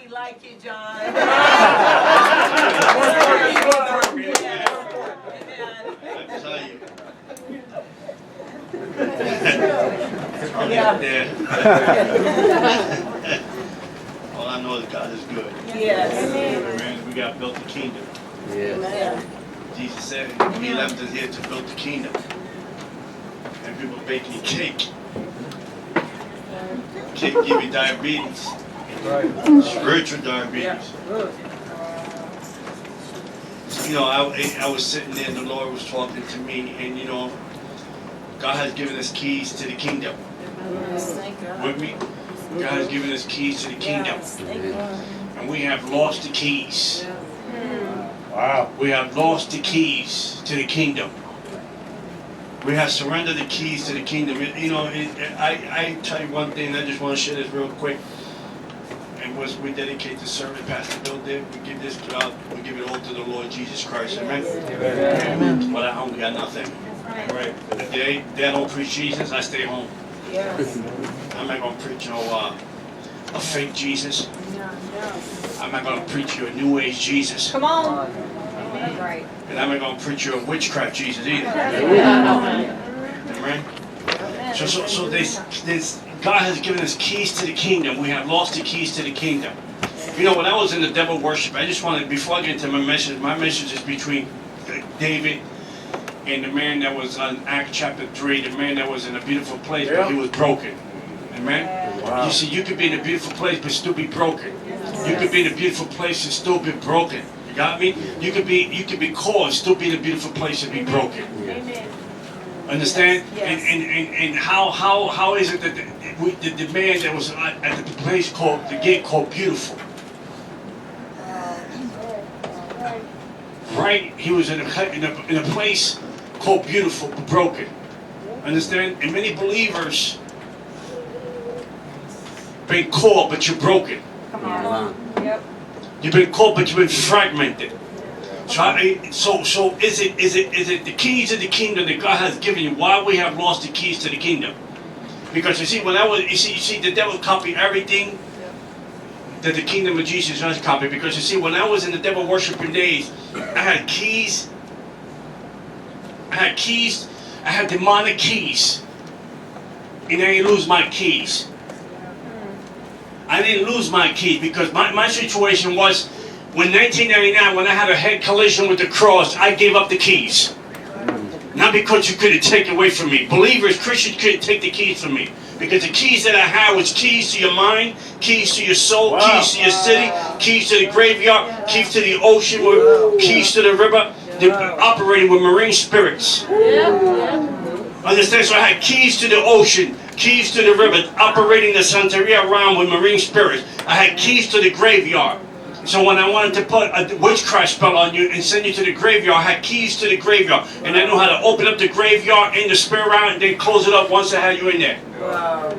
We like you, John. I tell you. All I know is God is good. Yes. Man, we got to build the kingdom. Yes. Jesus said He left us here to build the kingdom. And people baking cake. Cake give you diabetes. Spiritual diabetes. You know, I was sitting there and the Lord was talking to me, and you know, God has given us keys to the kingdom. With me? God has given us keys to the kingdom. And we have lost the keys. Wow. We have lost the keys to the kingdom. We have surrendered the keys to the kingdom. You know, I tell you one thing, I just want to share this real quick. And once we dedicate the service, Pastor Bill did, we give this out, we give it all to the Lord Jesus Christ. Amen? Amen. But at home, we got nothing. Right. The day I don't preach Jesus, I stay home. Yes. I'm not going to preach a fake Jesus. I'm not going to preach you a New Age Jesus. Come on. Right. And I'm not going to preach you a witchcraft Jesus either. Amen? So this God has given us keys to the kingdom. We have lost the keys to the kingdom. You know, when I was in the devil worship, I just wanted, before I get into my message is between David and the man that was on Acts chapter 3, the man that was in a beautiful place, but he was broken. Amen? Wow. You see, you could be in a beautiful place, but still be broken. You could be in a beautiful place and still be broken. You got me? You could be called, still be in a beautiful place and be broken. Amen. Understand? Yes. And how is it that the man that was at the place called, the gate called Beautiful, right? He was in a place called Beautiful, but broken. Understand? And many believers been called, but you're broken. Come on. Yep. You've been called, but you've been fragmented. So is it the keys of the kingdom that God has given you? Why we have lost the keys to the kingdom? Because you see, you see, the devil copied everything that the kingdom of Jesus has copied. Because you see, when I was in the devil worshiping days, I had keys. I had demonic keys, and I didn't lose my keys. I didn't lose my keys because my situation was, when 1999, when I had a head collision with the cross, I gave up the keys. Not because you couldn't take it away from me. Believers, Christians couldn't take the keys from me. Because the keys that I had was keys to your mind, keys to your soul, keys to your city, keys to the graveyard, keys to the ocean, keys to the river. They're operating with marine spirits. Understand? So I had keys to the ocean, keys to the river, operating the Santeria realm with marine spirits. I had keys to the graveyard. So when I wanted to put a witchcraft spell on you and send you to the graveyard, I had keys to the graveyard. And I knew how to open up the graveyard in the spirit realm and then close it up once I had you in there. Wow.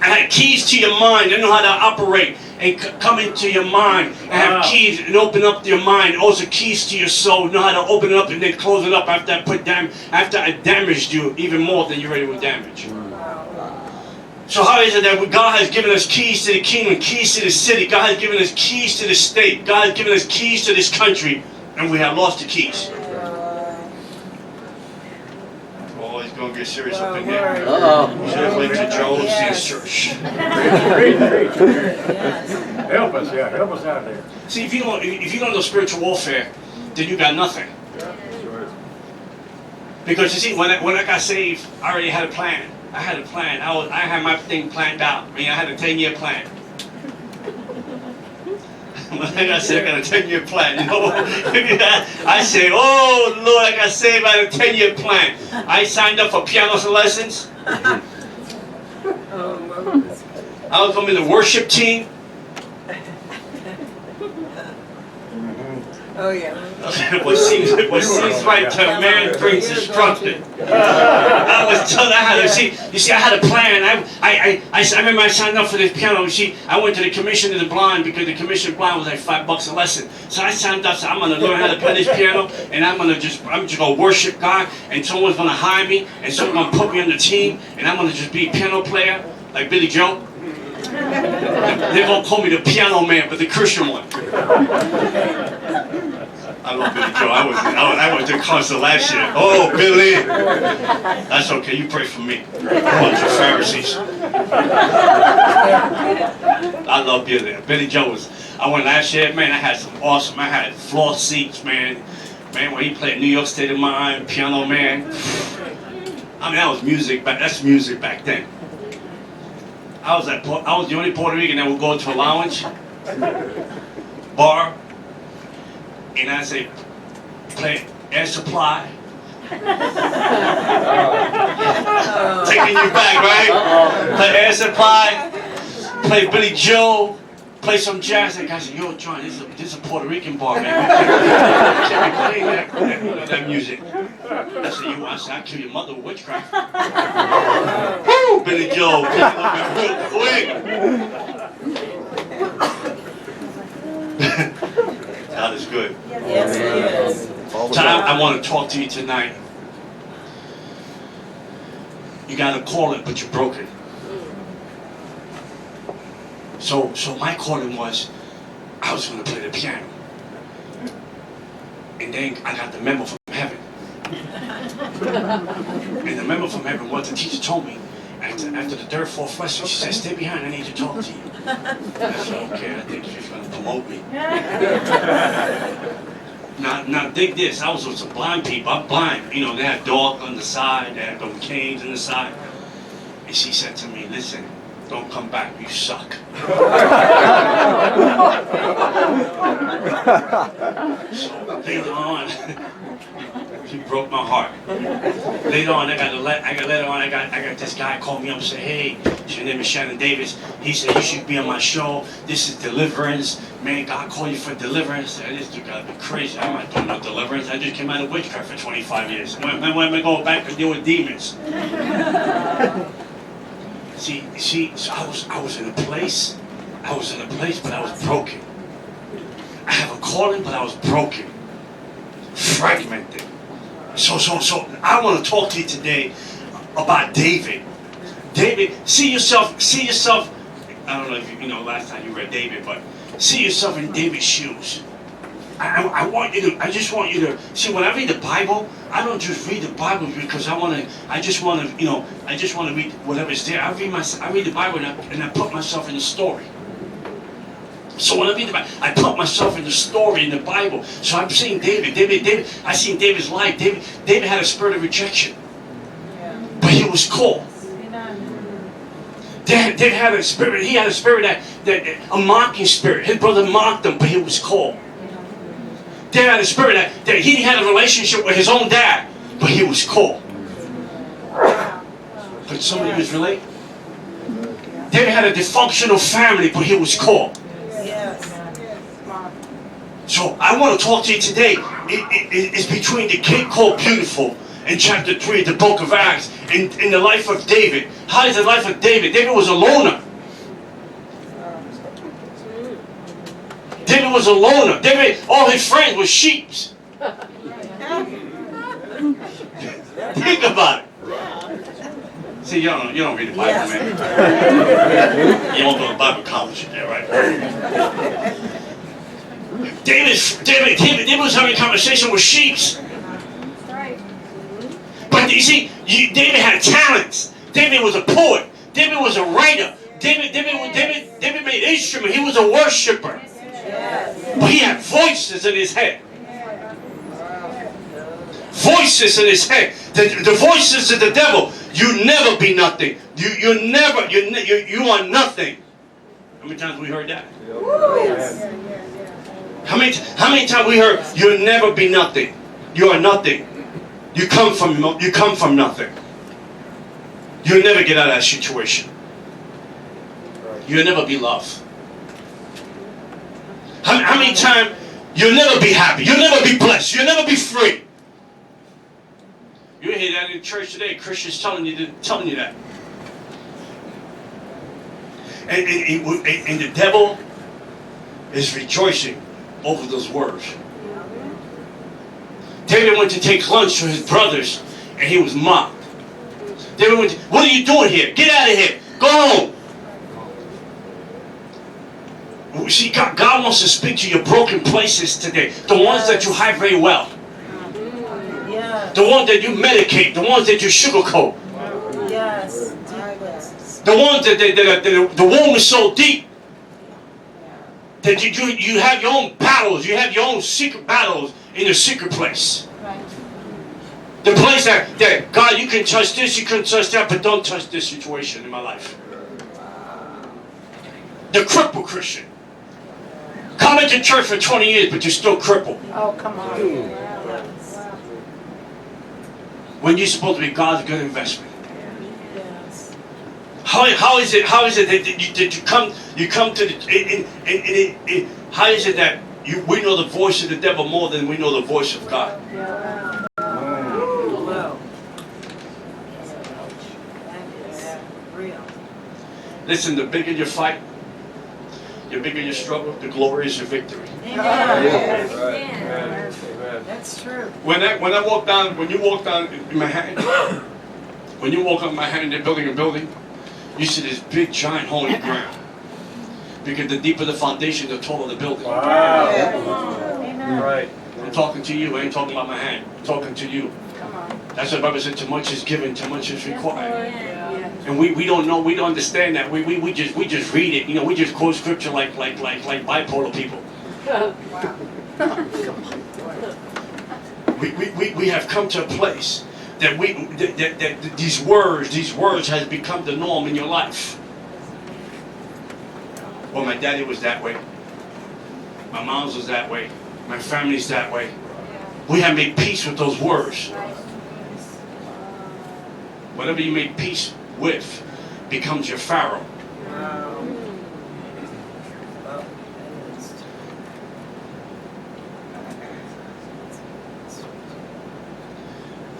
I had keys to your mind. I knew how to operate and come into your mind and have keys and open up your mind. Also keys to your soul. Know how to open it up and then close it up after I damaged you even more than you already were damaged. So how is it that God has given us keys to the kingdom, keys to the city, God has given us keys to the state, God has given us keys to this country, and we have lost the keys? Oh, he's going to get serious up in here. You should have went to Joe's church. Help us out there. See, if you don't know spiritual warfare, then you got nothing. Because you see, when I got saved, I already had a plan. I had a plan. I had my thing planned out. I mean, I had a 10-year plan. When I got saved, I got a 10-year plan. You know, I say, "Oh Lord, I got saved. I had a 10-year plan." I signed up for piano lessons. I was going to be the worship team. Oh yeah. What seems right to a man brings destruction. I was telling I had to see, I had a plan. I remember I signed up for this piano. You see, I went to the commission of the blind because the commission of the blind was like $5 a lesson. So I signed up. So I'm gonna learn how to play this piano, and I'm just gonna worship God, and someone's gonna hire me, and someone's gonna put me on the team, and I'm gonna just be a piano player like Billy Joe. They're going to call me the piano man, but the Christian one. I love Billy Joe. I went to a concert last year. Oh, Billy. That's okay. You pray for me. Bunch of Pharisees. I love Billy. Billy Joe was... I went last year, man. I had some awesome... I had floor seats, man. Man, when he played New York State of Mind, Piano Man. I mean, that was music, but that's music back then. I was the only Puerto Rican that would go to a lounge, bar, and I say, play Air Supply. Taking you back, right? Play Air Supply, play Billy Joe, play some jazz. And the guy said, yo, John, this is a Puerto Rican bar, man. We can't be playing that music. I said, I kill your mother with witchcraft. Woo! Billy Joe, pick it up real quick. God is good. Yes, it is. So I want to talk to you tonight. You got a calling, but you're broken. So my calling was, I was going to play the piano. And then I got the memo from heaven. And the memo from heaven, what the teacher told me, after the third, fourth lesson, she said, stay behind, I need to talk to you. I said, okay, I think she's going to promote me. Now dig this, I was with some blind people. I'm blind. You know, they had dog on the side, they had them canes on the side. And she said to me, listen, don't come back, you suck. So later on, she broke my heart. Later on, I got this guy call me up and say, hey, your name is Shannon Davis. He said, you should be on my show. This is deliverance. Man, God called you for deliverance. I said, this dude gotta be crazy. I'm not doing no deliverance. I just came out of witchcraft for 25 years. When am I going back and deal with demons? See, so I was in a place, but I was broken. I have a calling, but I was broken, fragmented. So I want to talk to you today about David. David, see yourself. I don't know if you know last time you read David, but see yourself in David's shoes. I just want you to see when I read the Bible. I don't just read the Bible because I just want to read whatever's there. I read the Bible and I put myself in the story. So when I read the Bible, I put myself in the story in the Bible. So I'm seeing David. I seen David's life. David had a spirit of rejection, but he was called. David had a spirit. He had a spirit that a mocking spirit. His brother mocked him, but he was called. David had a spirit that he had a relationship with his own dad, but he was called. Could somebody just relate? David had a dysfunctional family, but he was called. So I want to talk to you today. It's between the kid called Beautiful in chapter 3 of the book of Acts and in the life of David. How is the life of David? David was a loner. David was a loner. David, all his friends were sheep. Think about it. See, you don't read the Bible, man. You don't go to Bible college, yeah, right? David was having a conversation with sheep. But you see, David had talents. David was a poet. David was a writer. David made instruments. He was a worshiper. But he had voices in his head. Voices in his head. The voices of the devil. You never be nothing. You are nothing. How many times we heard that? How many times we heard you'll never be nothing? You are nothing. You come from nothing. You'll never get out of that situation. You'll never be loved. How many times you'll never be happy? You'll never be blessed. You'll never be free. You hear that in church today? Christians telling you that. And the devil is rejoicing over those words. David went to take lunch with his brothers, and he was mocked. David went, what are you doing here? Get out of here. Go home. See, God wants to speak to your broken places today. The ones that you hide very well. Yes. The ones that you medicate. The ones that you sugarcoat. Yes. The ones that the wound is so deep that you have your own battles. You have your own secret battles in the secret place. The place that God, you can touch this, you can touch that, but don't touch this situation in my life. The crippled Christian. Coming to church for 20 years, but you're still crippled. Oh, come on. When you're supposed to be God's good investment. Yes. How is it that you come to the how is it that we know the voice of the devil more than we know the voice of God? Wow. That is real. Listen, the bigger your fight, the bigger your struggle, the glory is your victory. Amen. Amen. That's true. When you walk down in Manhattan, when you walk up Manhattan, they're building a building, you see this big giant hole in the ground. Because the deeper the foundation, the taller the building. Wow. Amen. Right. I'm talking to you, I ain't talking about my hand. I'm talking to you. Come on. That's what the Bible said, too much is given, too much is required. Yeah. And we don't know, we don't understand that. We just read it, we just quote scripture like bipolar people. We have come to a place that that these words has become the norm in your life. Well, my daddy was that way. My mom's was that way. My family's that way. We have made peace with those words. Whatever you make peace with becomes your Pharaoh.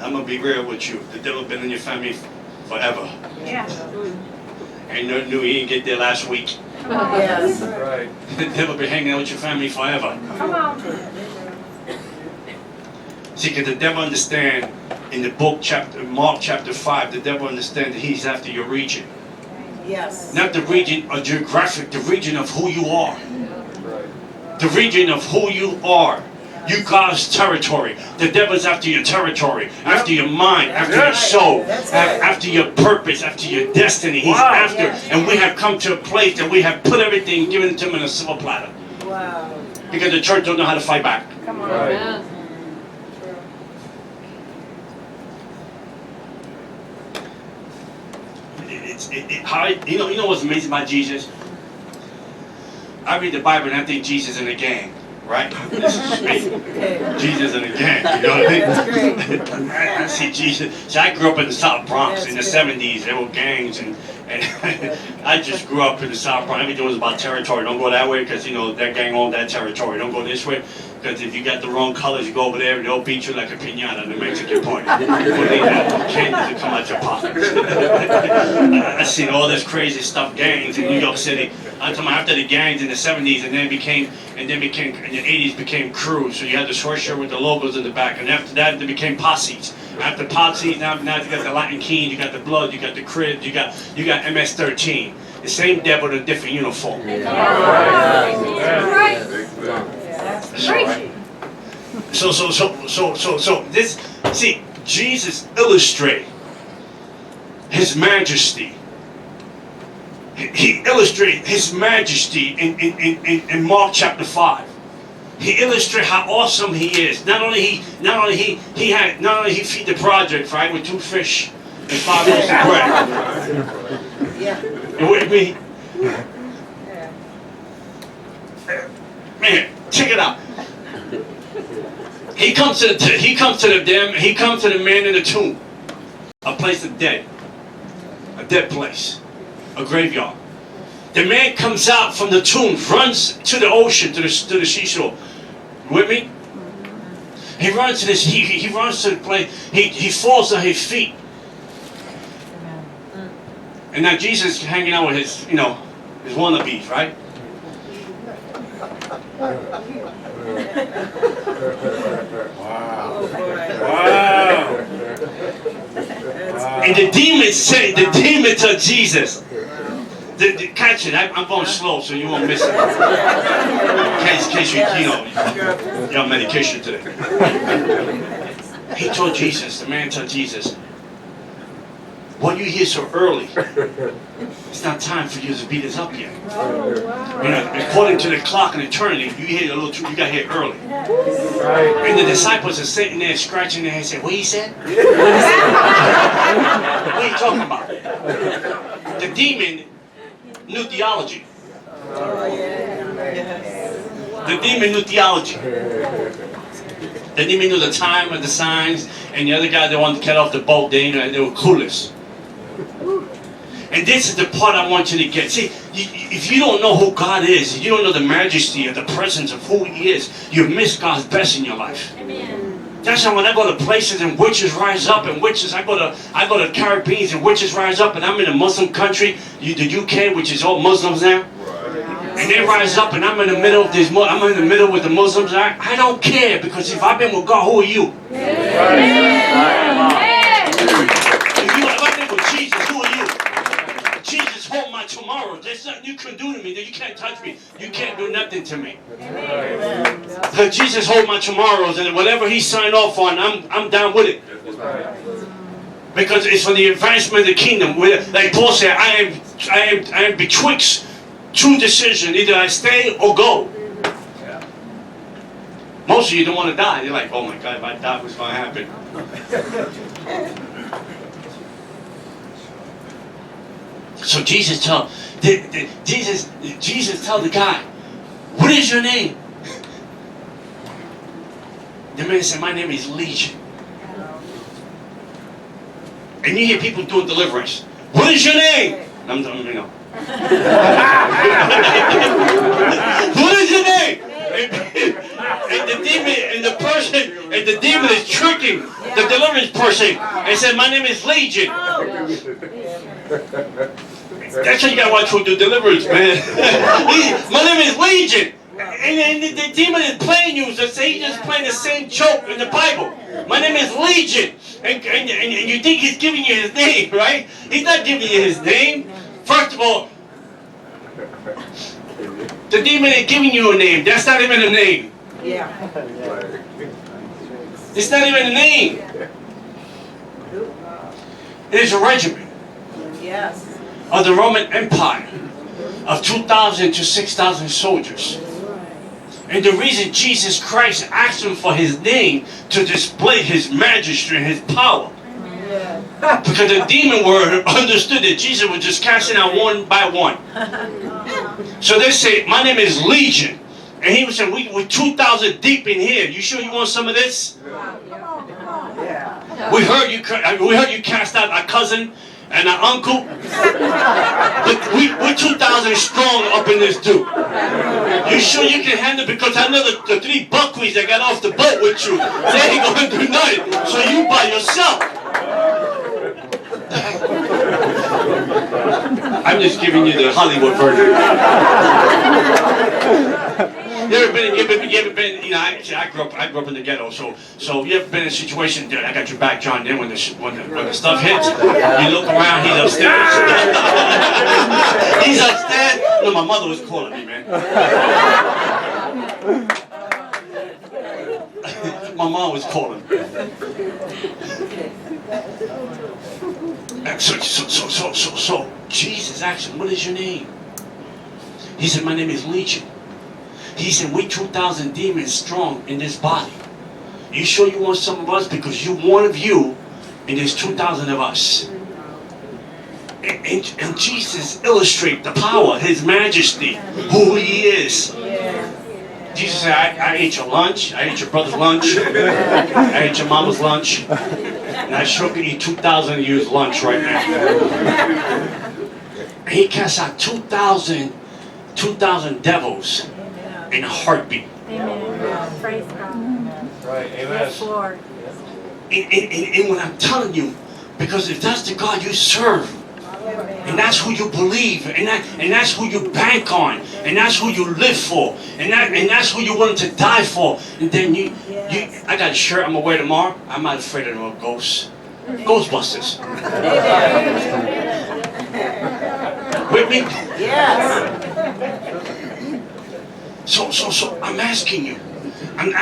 I'm going to be real with you. The devil been in your family forever. Yeah. Ain't nothing new. He didn't get there last week. Yes. Right. The devil been hanging out with your family forever. Come on. See, because the devil understand in the book Mark chapter 5, the devil understand that he's after your region. Yes. Not the region of geographic, the region of who you are. Right. The region of who you are. You God's territory. The devil's after your territory, after your mind, after your soul, after your purpose, after your destiny. He's after. And we have come to a place that we have put everything, given it to him in a silver platter. Wow. Because the church don't know how to fight back. Come on. Right. You know what's amazing about Jesus? I read the Bible and I think Jesus in a gang, right? This is me. Jesus in a gang, you know what I mean? I see Jesus. See, I grew up in the South Bronx in the 70s. There were gangs and I just grew up in the South Bronx. Everything was about territory. Don't go that way because, that gang owned that territory. Don't go this way because if you got the wrong colors, you go over there and they'll beat you like a piñata in the Mexican party. When they have candy to come out your pocket. I seen all this crazy stuff, gangs in New York City. I'm talking about after the gangs in the 70s and then became in the 80s became crews. So you had the short shirt with the logos in the back. And after that, they became posses. After posses, now you got the Latin Kings, you got the Bloods, you got the Cribs, you got MS-13. The same devil in a different uniform. So this, see, Jesus illustrate his majesty. He illustrated his majesty in Mark chapter 5. He illustrated how awesome he is. Not only he feed the project, right, with 2 fish and 5 loaves of bread. Yeah. You with me? Man, check it out. He comes to the man in the tomb, a place of dead, a dead place, a graveyard. The man comes out from the tomb, runs to the ocean, to the seashore. You with me? He runs to this. He runs to the place. He falls at his feet. And now Jesus is hanging out with his wannabes, right? Wow. Wow. And the demons tell Jesus, Catch it. I'm going slow, so you won't miss it. In case you're on medication today. He told Jesus, the man told Jesus, "What you here so early? It's not time for you to beat us up yet. You know, according to the clock in eternity, you got here early." And the disciples are sitting there scratching their heads, saying, "What he said? What are you talking about?" The demon knew theology. The demon knew theology. The demon knew the time and the signs, and the other guy that wanted to get off the boat, they were clueless. And this is the part I want you to get. See, if you don't know who God is, you don't know the majesty and the presence of who He is, you miss God's best in your life. Amen. That's why when I go to places and witches rise up, and witches, I go to Caribbean and witches rise up, and I'm in a Muslim country, the UK, which is all Muslims now. And they rise up, and I'm in the middle of this. I'm in the middle with the Muslims. I don't care, because if I've been with God, who are you? If I've been with Jesus, who are you? Jesus, hold my tomorrow. There's nothing you can do to me. You can't touch me. You can't do nothing to me. Because Jesus hold my tomorrows, and whatever He signed off on, I'm down with it. Because it's for the advancement of the kingdom. Like Paul said, I am betwixt two decisions. Either I stay or go. Most of you don't want to die. You're like, oh my God, if I die, what's going to happen? So Jesus tell the guy, "What is your name?" The man said, "My name is Legion." And you hear people doing deliverance. "What is your name?" I'm you know. What is your name? And the demon and the demon is tricking the deliverance person and said, "My name is Legion." That's how you gotta watch who do deliverance, man. My name is Legion. And the demon is playing you, so he's just playing the same joke in the Bible. My name is Legion. And you think he's giving you his name, right? He's not giving you his name. First of all, the demon is giving you a name. That's not even a name. Yeah. It's not even a name. It is a regiment. Yes. Of the Roman Empire of 2,000 to 6,000 soldiers. And the reason Jesus Christ asked him for his name to display his majesty and his power. Because the demon were understood that Jesus was just casting out one by one. So they say, "My name is Legion." And he was saying, we're 2,000 deep in here. You sure you want some of this? We heard you cast out our cousin and our uncle. But we're 2,000 strong up in this dude. You sure you can handle it? Because I know the three buckwheats that got off the boat with you, they ain't going to do nothing. So you by yourself. I'm just giving you the Hollywood version. You ever been, you know, I grew up in the ghetto, so you ever been in a situation, I got your back, John, then when the stuff hits, you look around, he's upstairs. He's upstairs. No, my mother was calling me, man. My mom was calling. So Jesus asked him, "What is your name?" He said, "My name is Legion." He said, "We 2,000 demons strong in this body. You sure you want some of us? Because you're one of you, and there's 2,000 of us." And Jesus illustrates the power, His majesty, who He is. Jesus said, I ate your lunch, I ate your brother's lunch, I ate your mama's lunch, and I sure could eat 2,000 of you's lunch right now. And He cast out 2,000 devils in a heartbeat. Amen. Praise God. Right, amen. Yes, Lord. And what I'm telling you, because if that's the God you serve, and that's who you believe, and that's who you bank on, and that's who you live for, and that's who you're willing to die for, and then I got a shirt I'm gonna wear tomorrow. I'm not afraid of no ghosts. Ghostbusters. with me? Yes. So I'm asking you, and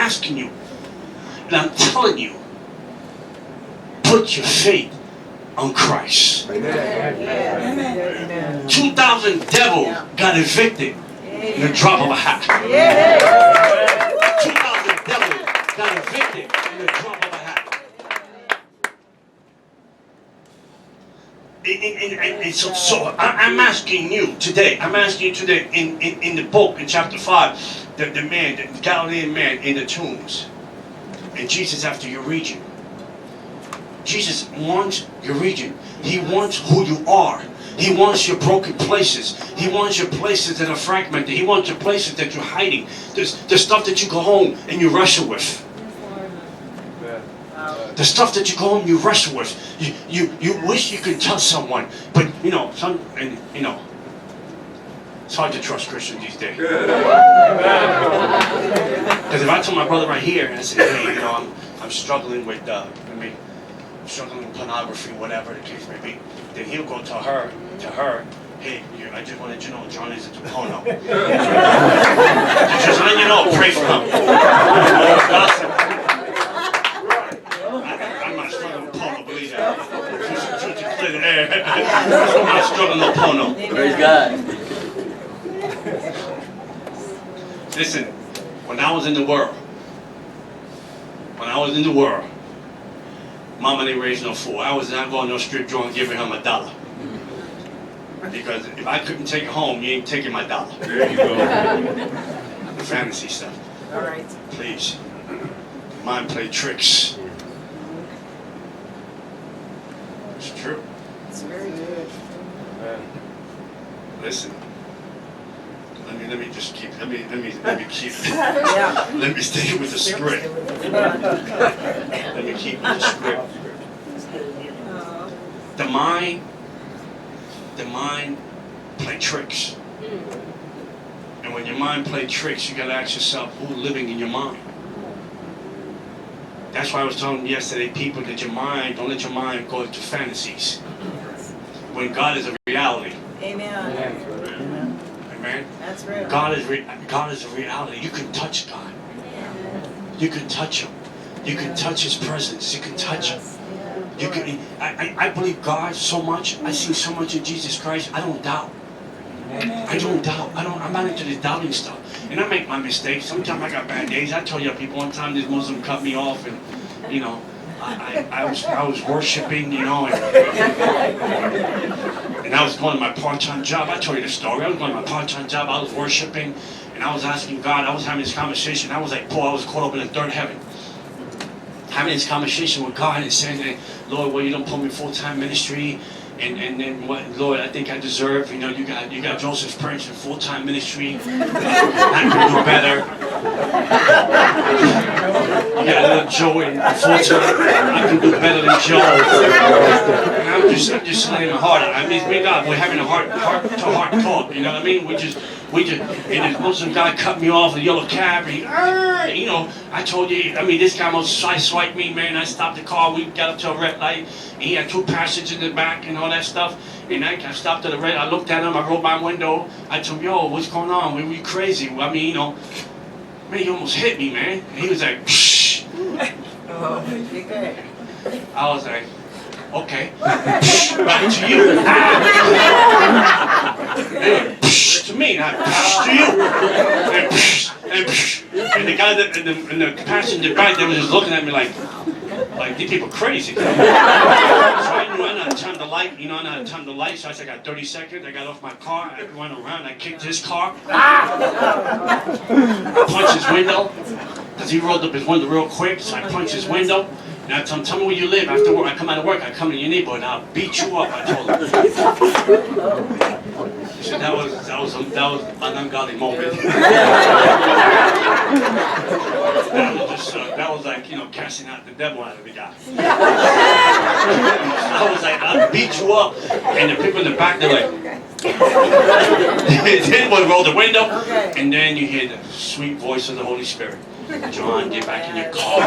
I'm telling you, put your faith on Christ. Amen. 2,000 devils got evicted in the drop of a hat. 2,000 devils got evicted in the drop of a hat. And so I'm asking you today, in the book, in chapter 5, the Galilean man in the tombs, and Jesus after your region. Jesus wants your region. He wants who you are. He wants your broken places. He wants your places that are fragmented. He wants your places that you're hiding. There's the stuff that you go home and you wrestle with. The stuff that you go home and you wrestle with. You wish you could tell someone, but it's hard to trust Christians these days. Because if I tell my brother right here and I say, hey, I'm struggling with struggling with pornography, whatever the case may be, then he'll go to her, hey, I just wanted you to know John is into porno. Just let you know, pray for him. I'm not struggling with porno, believe that. Just to clear the air. I'm not struggling with porno. Praise God. Listen, when I was in the world, Mama didn't raise no fool. I was not going to no strip joint and giving him $1. Because if I couldn't take it home, you ain't taking my $1. There you go. The fantasy stuff. All right. Please. Mind play tricks. It's true. It's very good. Listen. Let me just keep. Let me keep. Yeah. Let me stay with the script. Let me keep with the script. The mind play tricks. And when your mind play tricks, you gotta ask yourself, who's living in your mind? That's why I was telling yesterday, people, that don't let your mind go to fantasies. When God is a reality. Amen. Amen. That's real. God is a reality. You can touch God. You can touch Him. You can touch His presence. You can touch Him. You can. I believe God so much. I see so much in Jesus Christ. I don't doubt. I'm not into the doubting stuff. And I make my mistakes. Sometimes I got bad days. I told you people one time this Muslim cut me off, and I was worshiping, and I was going to my part-time job. I told you the story. I was going to my part-time job. I was worshiping, and I was asking God. I was having this conversation. I was like Paul. I was caught up in the third heaven, having this conversation with God and saying, Lord, well, you don't put me full-time ministry. And then what, Lord, I think I deserve, you got Joseph's Prince in full-time ministry. I can do better. You got little Joe in full-time. I can do better than Joe. And I'm just saying the heart. I mean, we're having a heart-to-heart talk. You know what I mean? We just, and this Muslim guy cut me off in a yellow cab. And I told you, this guy almost sideswiped me, man. I stopped the car. We got up to a red light. And he had 2 passengers in the back and all that stuff. And I stopped at the red. I looked at him. I rolled my window. I told him, yo, what's going on? Were you crazy? Man, you almost hit me, man. And he was like, psh. I was like, okay. Back to you. And psh to me, not psh to you. And the guy and the passenger back there was just looking at me like these people crazy. So I knew I had time to light. I know how to time the light. So I said, I got 30 seconds. I got off my car. I went around. I kicked his car. I punched his window because he rolled up his window real quick. So I punched his window. And I told him, tell me where you live. After work, I come out of work. I come in your neighborhood and I'll beat you up. I told him. He said that was an ungodly moment. That was like, casting out the devil out of the guy. I was like, I'll beat you up. And the people in the back, they're like, then one rolled the window. And then you hear the sweet voice of the Holy Spirit. John, get back in your car.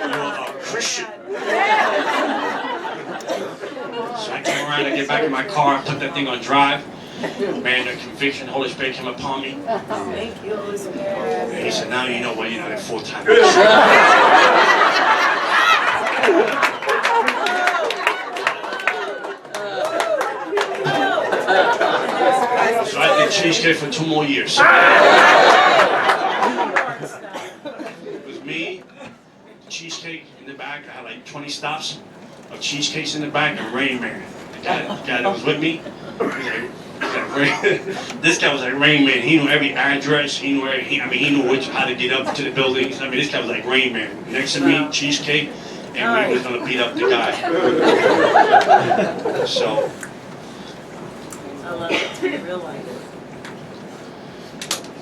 You're a Christian. So I came around night, I get back in my car, put that thing on drive. Man, the conviction, the Holy Spirit came upon me. Thank you, Holy Spirit. And he said, now you know why you're not a full-time. So I did cheesecake for 2 more years. It was me, cheesecake in the back. I had like 20 stops of cheesecakes in the back, and Rain Man, the guy that was with me. This guy was like Rain Man. He knew every address. He knew he knew how to get up to the buildings. I mean, this guy was like Rain Man. Next to me, cheesecake, and Rain was gonna beat up the guy. So. I love it. Real life.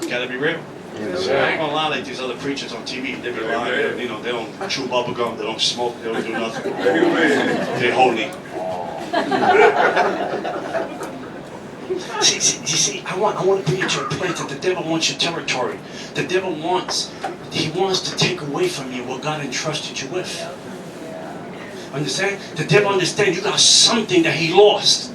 Gotta be real. Yes, I ain't gonna lie like these other preachers on TV. They be lying. You know, they don't chew bubble gum. They don't smoke. They don't do nothing. They're holy. See, I want to bring you to a place that the devil wants your territory. The devil wants to take away from you what God entrusted you with. Understand? The devil understands you got something that he lost.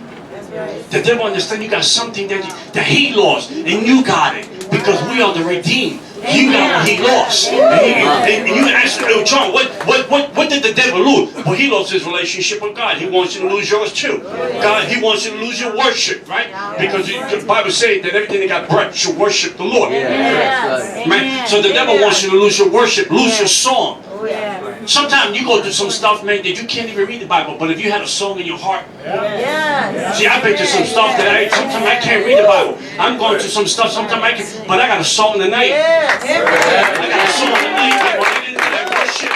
The devil understands you got something that he lost, and you got it because we are the redeemed. You got what he lost, and you ask John, what did the devil lose? Well, he lost his relationship with God. He wants you to lose yours too. God, he wants you to lose your worship, right? Because the Bible says that everything that got breath should worship the Lord. Right? So the devil wants you to lose your worship, lose your song. Sometimes you go through some stuff, man, that you can't even read the Bible. But if you had a song in your heart, see, I've been through some stuff that sometimes I can't read the Bible. I'm going through some stuff, sometimes I can, but I got a song tonight. I got a song tonight. Like when I didn't worship,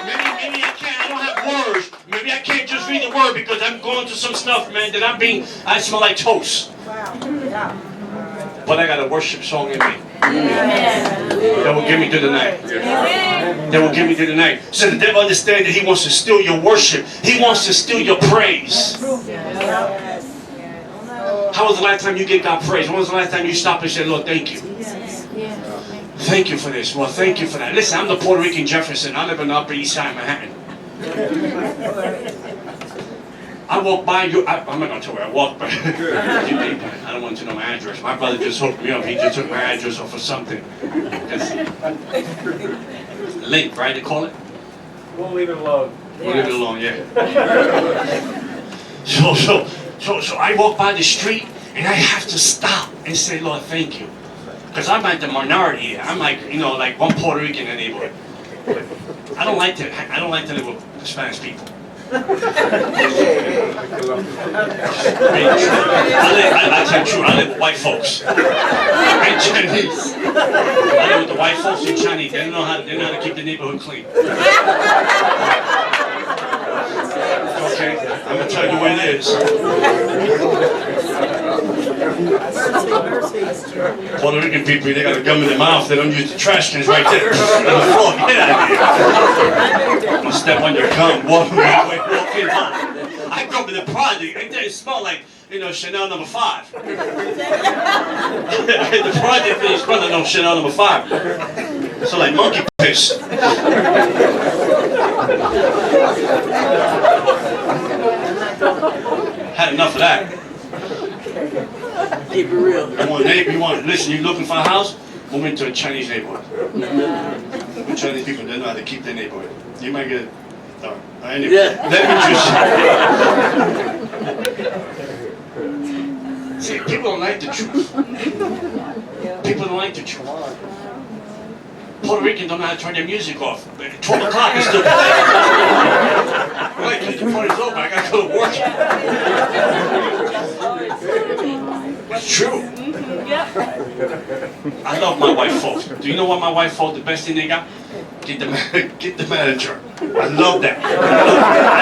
maybe I can't. I don't have words. Maybe I can't just read the word because I'm going through some stuff, man, that I smell like toast. But I got a worship song in me. That will get me through the night. That will get me through the night. So the devil understands that he wants to steal your worship. He wants to steal your praise. How was the last time you gave God praise? When was the last time you stopped and said, Lord, thank you? Thank you for this. Well, thank you for that. Listen, I'm the Puerto Rican Jefferson. I live in the Upper East Side of Manhattan. I walk by you. I'm not going to tell where I walk, but I don't want to know my address. My brother just hooked me up. He just took my address off of something. Link, right? They call it? We'll leave it alone. We'll leave it alone, yeah. So I walk by the street and I have to stop and say, Lord, thank you. Because I'm like the minority here. I'm like, like one Puerto Rican in the neighborhood. I don't like to live with Spanish people. I tell you the truth, I live with white folks. And Chinese. I live with the white folks and Chinese. They know how to keep the neighborhood clean. Okay, I'm gonna tell you what it is. Puerto Rican people, they got a gum in their mouth. They don't use the trash cans right there on the floor. Get out of here! I'm gonna step on your gum. Walk in. I grew up in the project. It didn't smell like Chanel number 5. The project didn't smell like no Chanel number 5. So like monkey piss. Had enough of that. Keep it real. Listen, you looking for a house? Move into a Chinese neighborhood. The Chinese people, they know how to keep their neighborhood. You might get anyway, let me just... See, people don't like the truth. People don't like the truth. Puerto Ricans don't know how to turn their music off. 12 o'clock is still playing. Right, because the party's over, I gotta go to work. It's true. I love my white folks. Do you know what my white folks, the best thing they got? Get the manager. I love that. I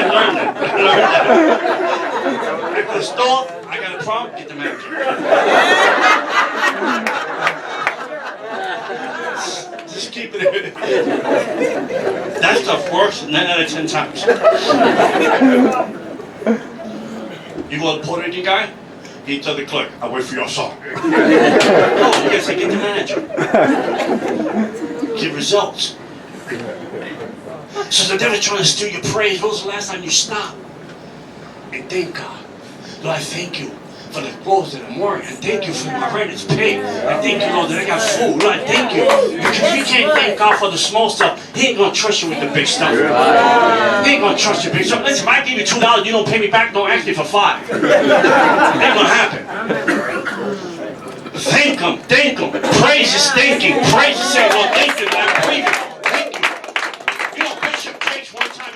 learned that. I go to the store, I got a problem, get the manager. Just keep it. That stuff works 9 out of 10 times. You go to the Puerto Rican guy, he tell the clerk, I wait for your song. No, you gotta say, get the manager. Get results. So the devil's trying to steal your praise. When was the last time you stopped and thank God. Lord, I thank you for the clothes that I'm wearing. And thank you for my rent is paid. And thank you, Lord, that I got food. Lord, thank you. Because if you can't thank God for the small stuff, He ain't going to trust you with the big stuff. He ain't going to trust you with big stuff. Listen, if I give you $2, you don't pay me back, don't ask me for $5. It ain't going to happen. Thank Him. Thank Him. Praise His thanking. Praise His saying, Lord, thank you that I'm breathing. Thank you. You know, Bishop Jakes one time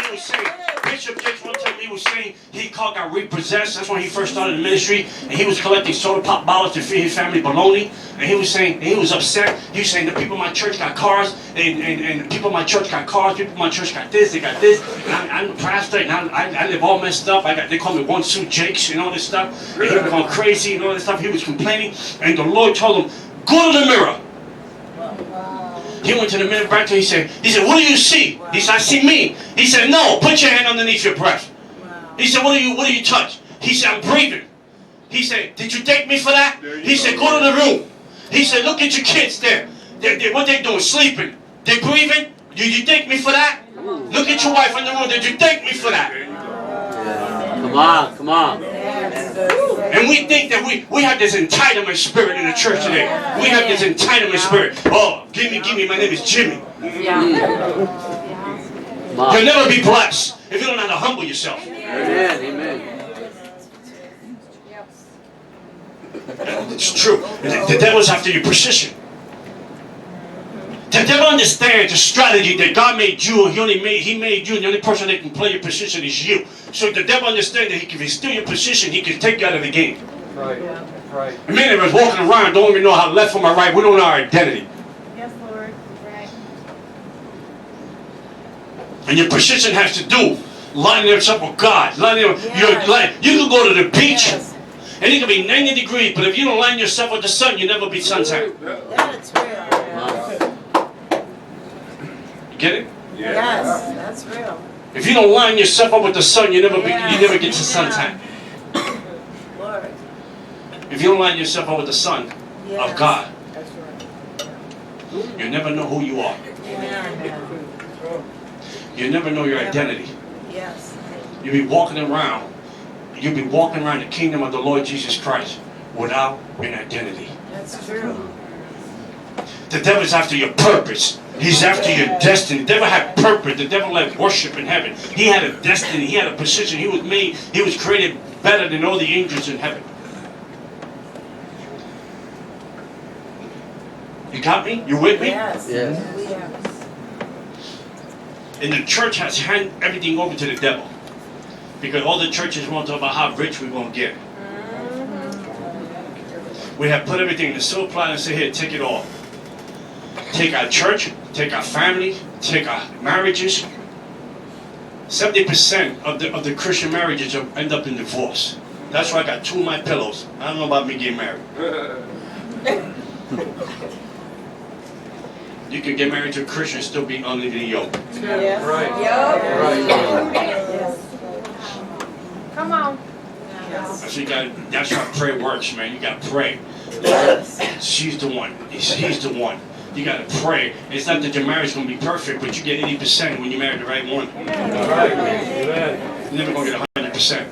he was saying he got repossessed. That's when he first started the ministry, and he was collecting soda pop bottles to feed his family bologna. And he was saying, he was upset. He was saying the people in my church got cars, and the people in my church got cars. People in my church got this, they got this. And I'm a pastor, and I live all messed up. They call me One Suit Jakes and all this stuff. And he was going crazy and all this stuff. He was complaining, and the Lord told him, go to the mirror. He went to the mirror back to him. He said, what do you see? He said, I see me. He said, no, put your hand underneath your breast. He said, what do you touch? He said, I'm breathing. He said, did you take me for that? He said, go to the room. He said, look at your kids there. What they doing? Sleeping. They breathing? Did you take me for that? Look at your wife in the room. Did you take me for that? Come on. And we think that we have this entitlement spirit in the church today. We have this entitlement spirit. Oh, give me, my name is Jimmy. You'll never be blessed if you don't know how to humble yourself. Amen. It's true. The devil's after your position. The devil understands the strategy that God made you, and He made you, and the only person that can play your position is you. So the devil understands that if he steal your position, he can take you out of the game. Right. Right. Many of us walking around don't even know how left from our right. We don't know our identity. Yes, Lord. Right. And your position has to do lining yourself with God. You can go to the beach, and it can be 90 degrees, but if you don't line yourself with the sun, you'll never be suntan. That's real. You get it? Yes, that's real. If you don't line yourself up with the sun, you never get to suntan. Lord. If you don't line yourself up with the sun of God, That's right. you'll never know who you are. Amen. You'll never know your identity. Yes. You'll be walking around the kingdom of the Lord Jesus Christ without an identity. That's true. The devil is after your purpose. He's after your destiny. The devil had purpose. The devil had worship in heaven. He had a destiny. He had a position. He was created better than all the angels in heaven. You got me? You with me? Yes. Yes. And the church has handed everything over to the devil. Because all the churches want to talk about how rich we're going to get. We have put everything in the silver platter and say, here, take it all. Take our church, take our family, take our marriages. 70% of the Christian marriages end up in divorce. That's why I got 2 of my pillows. I don't know about me getting married. You can get married to a Christian and still be under the yoke. Yes. Right. Yes. Come on. That's how prayer works, man. You got to pray. Yes. She's the one. He's the one. You got to pray. It's not that your marriage is going to be perfect, but you get 80% when you marry the right one. Right. Amen. You're never going to get 100%.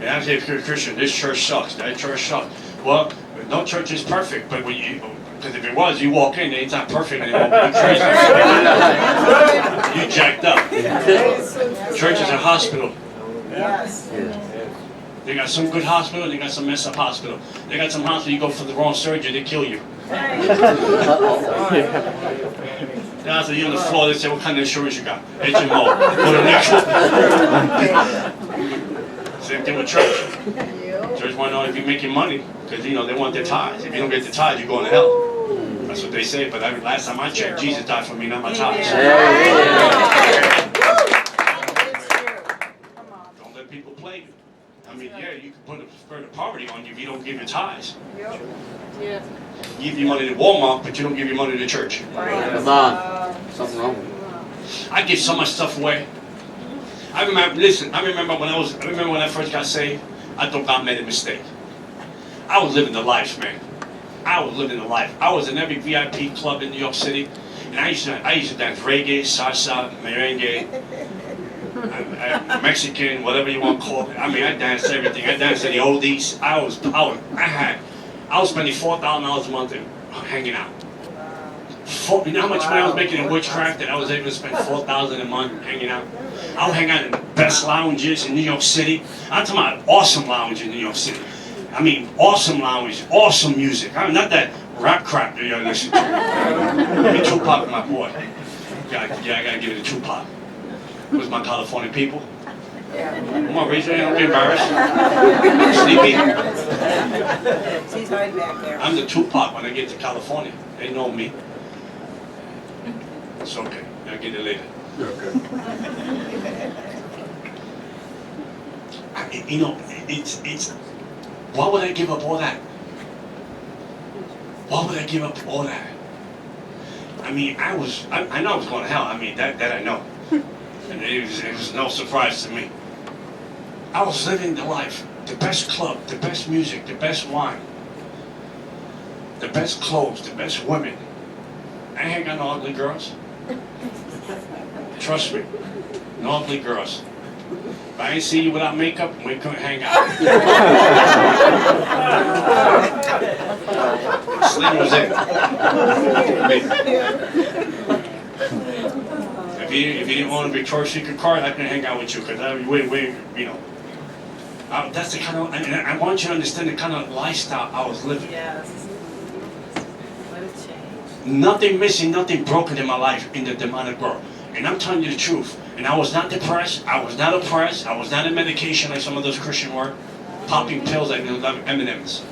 And I say, if you're a Christian, this church sucks. That church sucks. Well, no church is perfect, but because if it was, you walk in, it's not perfect anymore. You're crazy. You jacked up. Church is a hospital. Yes. They got some good hospital, they got some messed up hospital. They got some hospital, you go for the wrong surgery, they kill you. Now, so you're on the floor, they say, what kind of insurance you got? HMO. Go to the next one. Same thing with church. Church want to know if you're making money, because, they want their tithes. If you don't get the tithes, you're going to hell. That's what they say, but last time I checked, Jesus died for me, not my tithes. Don't let people play you. I mean, you can put a spirit of poverty on you if you don't give your tithes. Yeah. You give your money to Walmart, but you don't give your money to church. Come on. Something wrong. I give so much stuff away. I remember when I first got saved, I thought God made a mistake. I was living the life, man. I was living the life. I was in every VIP club in New York City, and I used to dance reggae, salsa, merengue. Mexican, whatever you want to call it. I mean, I danced everything. I danced to the oldies. I was spending $4,000 a month hanging out. You know how much money I was making in witchcraft that I was able to spend $4,000 a month hanging out? I would hang out in the best lounges in New York City. I'm talking about awesome lounge in New York City. I mean, awesome lounge, awesome music. I mean, not that rap crap that you listen to. Give me Tupac, my boy. Yeah, I gotta give it to Tupac. Who's my California people? Come on, raise your hand, don't be embarrassed. Sleepy. She's hiding back there. I'm the Tupac when I get to California. They know me. It's okay. I'll get it later. You know, it's. Why would I give up all that? Why would I give up all that? I mean, I know I was going to hell. I mean, that I know. And it was no surprise to me. I was living the life. The best club, the best music, the best wine, the best clothes, the best women. I ain't got no ugly girls. Trust me. No ugly girls. If I ain't see you without makeup, we couldn't hang out. Slim was it. If you didn't own a Victoria's Secret card, I couldn't hang out with you because you know. That's the kind of, I want you to understand the kind of lifestyle I was living. Yes. What a change. Nothing missing, nothing broken in my life in the demonic world. And I'm telling you the truth. And I was not depressed. I was not oppressed. I was not in medication like some of those Christian were. Popping pills like M&Ms.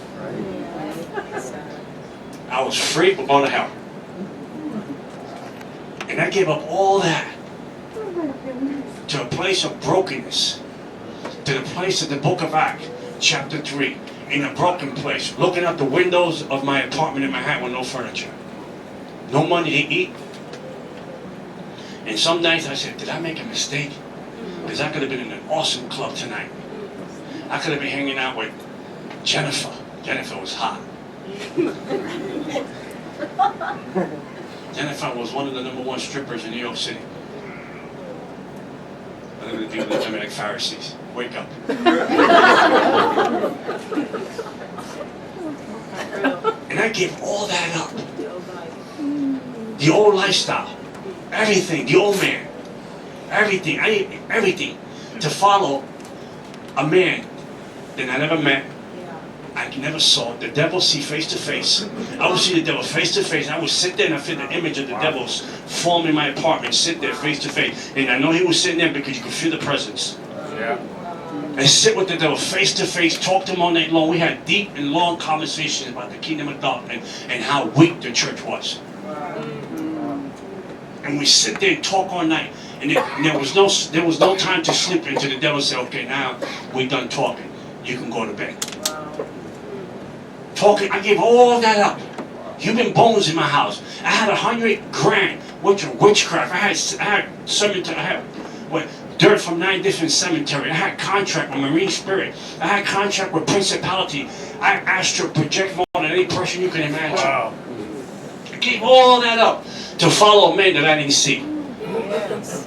I was free but going to hell. And I gave up all that to a place of brokenness. To the place of the book of Acts, chapter 3. In a broken place. Looking out the windows of my apartment in Manhattan with no furniture. No money to eat. And some nights I said, did I make a mistake? Because I could have been in an awesome club tonight. I could have been hanging out with Jennifer. Jennifer was hot. Jennifer was one of the #1 strippers in New York City. I look at the people that tell me like Pharisees. Wake up. And I gave all that up. The old lifestyle. Everything, the old man, everything, everything, to follow a man that I never met, I never saw. The devil see face to face. I would see the devil face to face. I would sit there and I feel the image of the devil's form in my apartment, sit there face to face. And I know he was sitting there because you could feel the presence. Yeah. And sit with the devil face to face, talk to him all night long. We had deep and long conversations about the kingdom of darkness and how weak the church was. And we sit there and talk all night, and there was no time to sleep until the devil said, "Okay, now we're done talking. You can go to bed." Talking, I gave all that up. Human bones in my house. I had $100,000 worth of witchcraft. I had cemetery. I had dirt from 9 different cemeteries. I had contract with Marine Spirit. I had contract with Principality. I astral project more than any person you can imagine. Wow. I gave all that up to follow a man that I didn't see. Yes.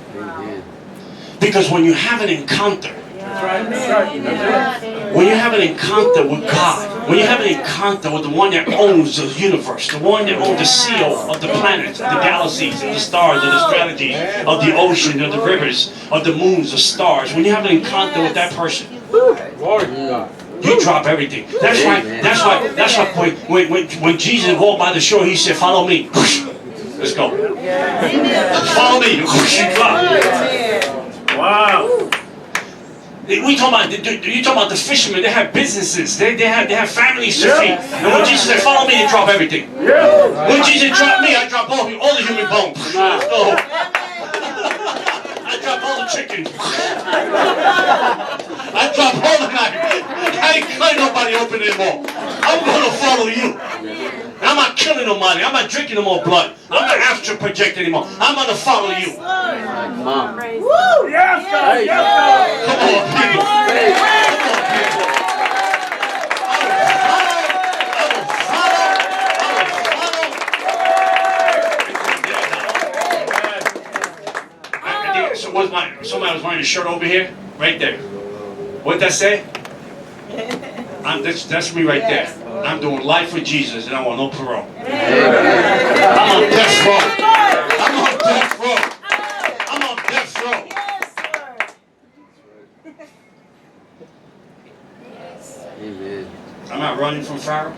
Because when you have an encounter, That's right. That's right. That's it. when you have an encounter with God, when you have an encounter with the one that owns the universe, the one that owns the seal of the planets, of the galaxies, of the stars, of the strategy, of the ocean, of the rivers, of the moons, the stars, when you have an encounter with that person, Glory to God. you drop everything. That's why when Jesus walked by the shore, he said, "Follow me." Let's go. Follow me. You drop. Wow. You talking about the fishermen? They have businesses. They have families to feed. And when Jesus said, "Follow me," they drop everything. When Jesus dropped me, I drop all the human bones. Let's go. I drop all the chicken. I drop all the knife. I ain't nobody open anymore. I'm gonna follow you. I'm not killing nobody. I'm not drinking no more blood. I'm not astral project anymore. I'm gonna follow you. Mom. Woo! Yes, God. Yes, Come on, people. Come on, people. So somebody was wearing a shirt over here, right there. What'd that say? That's me right there. I'm doing life with Jesus and I want no parole. I'm on death row. I'm on death row. I'm on death row. Amen. I'm not running from Pharaoh.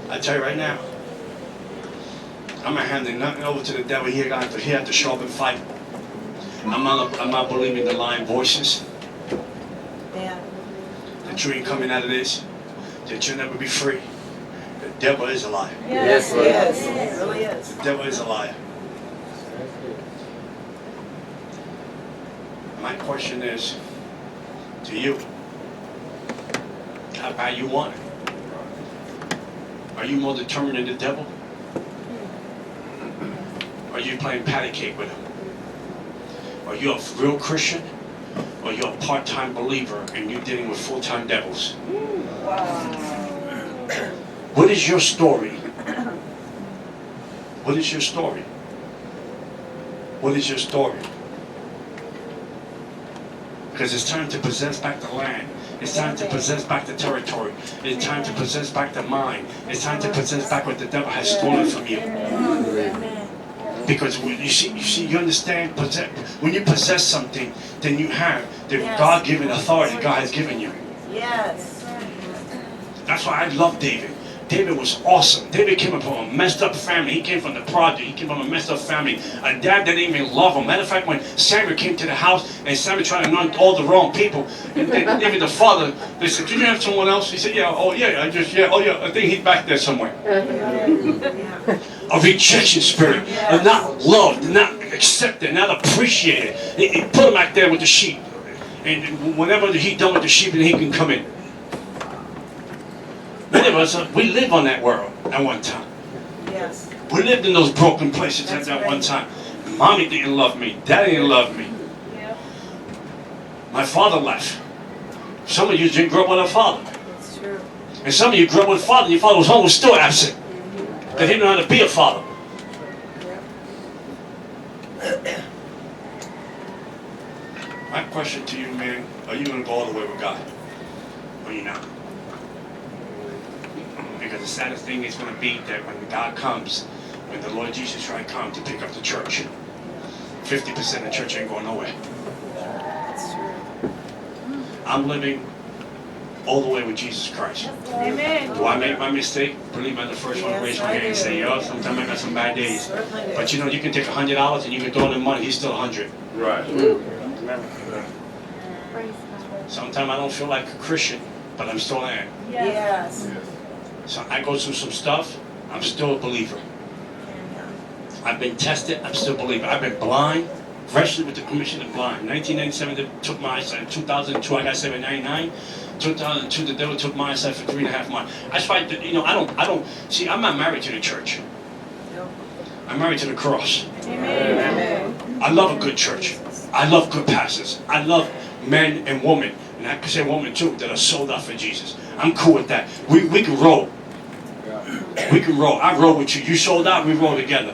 I tell you right now, I'm not handing nothing over to the devil. He have to show up and fight. I'm not believing the lying voices. That you ain't coming out of this. That you'll never be free. The devil is a liar. Yes, Lord. Yes, it really is. The devil is a liar. My question is to you, how bad you want it? Are you more determined than the devil? Are you playing patty cake with him? Are you a real Christian? Or are you a part-time believer and you're dealing with full-time devils? What is your story? What is your story? What is your story? Because it's time to possess back the land. It's time to possess back the territory. It's time to possess back the mind. It's time to possess back what the devil has stolen from you. Because you understand, when you possess something, then you have the God-given authority God has given you. Yes. That's why I love David. David was awesome. David came from a messed up family. He came from the project. He came from a messed up family. A dad that didn't even love him. Matter of fact, when Samuel came to the house and Samuel tried to anoint all the wrong people, and then even the father, they said, "Did you have someone else?" He said, "Yeah, oh yeah, I think he's back there somewhere." A rejection spirit, of not loved, not accepted, not appreciated. He put him back there with the sheep, and whenever he's done with the sheep, then he can come in. Many of us, we live on that world at one time. Yes. We lived in those broken places at that one time. Mommy didn't love me. Daddy didn't love me. My father left. Some of you didn't grow up with a father. That's true. And some of you grew up with a father. Your father was home, was still absent. Because he didn't know how to be a father. My question to you, man, are you going to go all the way with God? Or are you not? Because the saddest thing is going to be that when God comes, when the Lord Jesus Christ comes to pick up the church, 50% of the church ain't going nowhere. That's true. I'm living all the way with Jesus Christ. Amen. Do I make my mistake? Believe I'm the first one to raise my hand and say, yo, sometimes I got some bad days. But you know, you can take $100 and you can throw in the money, he's still 100. Right. Sometimes I don't feel like a Christian, but I'm still am. Yes. So I go through some stuff, I'm still a believer. I've been tested, I'm still a believer. I've been blind, registered with the Commission of Blind. 1997, they took my eyesight. In 2002, I got 799. 2002, the devil took my eyesight for 3.5 months. That's why, you know, I don't, see, I'm not married to the church. I'm married to the cross. Amen. I love a good church. I love good pastors. I love men and women, and I can say women too, that are sold out for Jesus. I'm cool with that. We can roll. We can roll. I roll with you. You sold out, we roll together.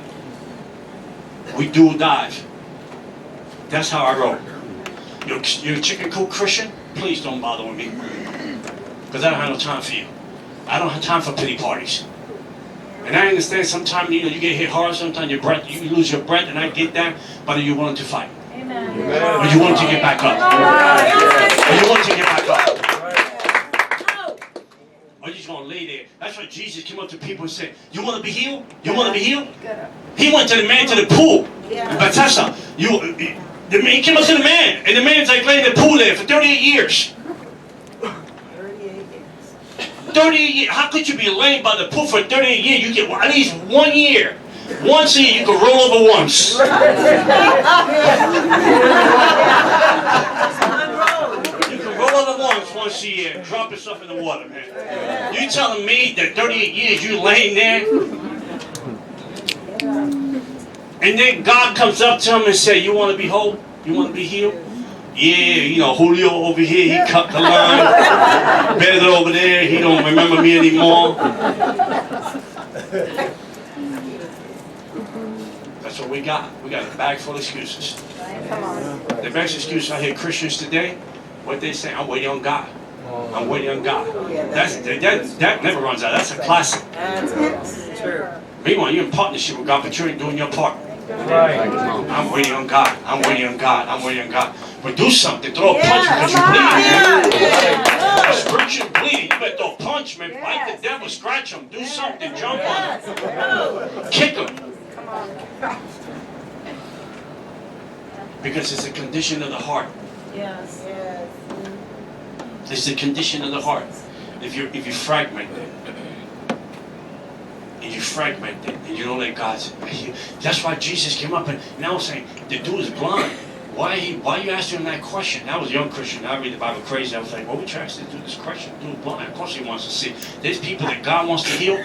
We dual dive. That's how I roll. You're a chicken coop Christian? Please don't bother with me. Because I don't have no time for you. I don't have time for pity parties. And I understand sometimes you get hit hard, sometimes you lose your breath, and I get that, but are you willing to fight? Amen. Are you willing to get back up? Are you willing to get back up? Or you just going to lay there? That's why Jesus came up to people and said, you want to be healed? You want to be healed? He went to the man to the pool. Bethesda. He came up to the man, and the man's like laying in the pool there for 38 years. 38 years. How could you be laying by the pool for 38 years? You get at least 1 year. Once a year, you can roll over once. You can roll over once a year and drop yourself in the water, man. You telling me that 38 years you laying there? And then God comes up to him and say, you want to be whole? You want to be healed? Yeah, you know, Julio over here, he cut the line. Better over there, he don't remember me anymore. That's what we got. We got a bag full of excuses. Come on. The best excuse I hear Christians today, what they say, I'm waiting on God. I'm waiting on God. That never runs out. That's a classic. That's true. Meanwhile, you're in partnership with God, but you ain't doing your part. Right. I'm waiting on God. I'm waiting on God. I'm waiting on God. But do something. Throw a punch because you're bleeding. The spiritual bleeding. You better throw a punch, man. Fight the devil. Scratch him. Do something. Jump on him. Kick him. Because it's a condition of the heart. Yes. It's the condition of the heart. If you fragment it, and you fragment it, and you don't let God. That's why Jesus came up and now saying the dude is blind. Why you asking him that question? I was a young Christian. I read the Bible crazy. I was like, what would you ask this dude this question? The dude is blind. Of course he wants to see. There's people that God wants to heal.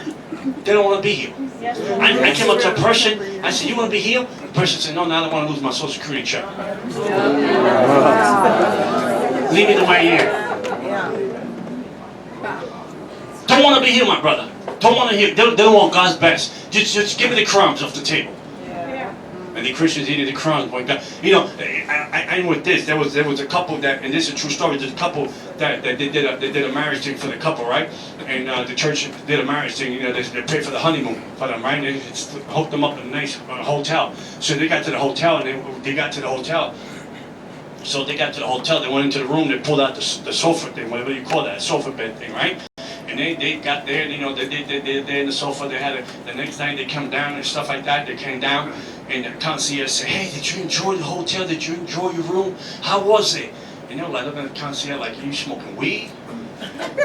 They don't want to be healed. I came up to a person. I said, you want to be healed? The person said, no, now I don't want to lose my Social Security check. Leave it in my ear. Don't want to be healed, my brother. Don't want to heal. They don't want God's best. Just give me the crumbs off the table. And the Christians eating the crumbs. When God, I end with this. There was a couple that, and this is a true story. There's a couple that they did a marriage thing for the couple, right? And the church did a marriage thing. They paid for the honeymoon for them, right? And they hooked them up in a nice hotel. So they got to the hotel, and they got to the hotel. So they got to the hotel. They went into the room. They pulled out the sofa thing, whatever you call that, sofa bed thing, right? And they got there, they're in the sofa. They had the next night they come down and stuff like that. They came down, and the concierge said, "Hey, did you enjoy the hotel? Did you enjoy your room? How was it?" And they were like looking at the concierge like, "Are you smoking weed?"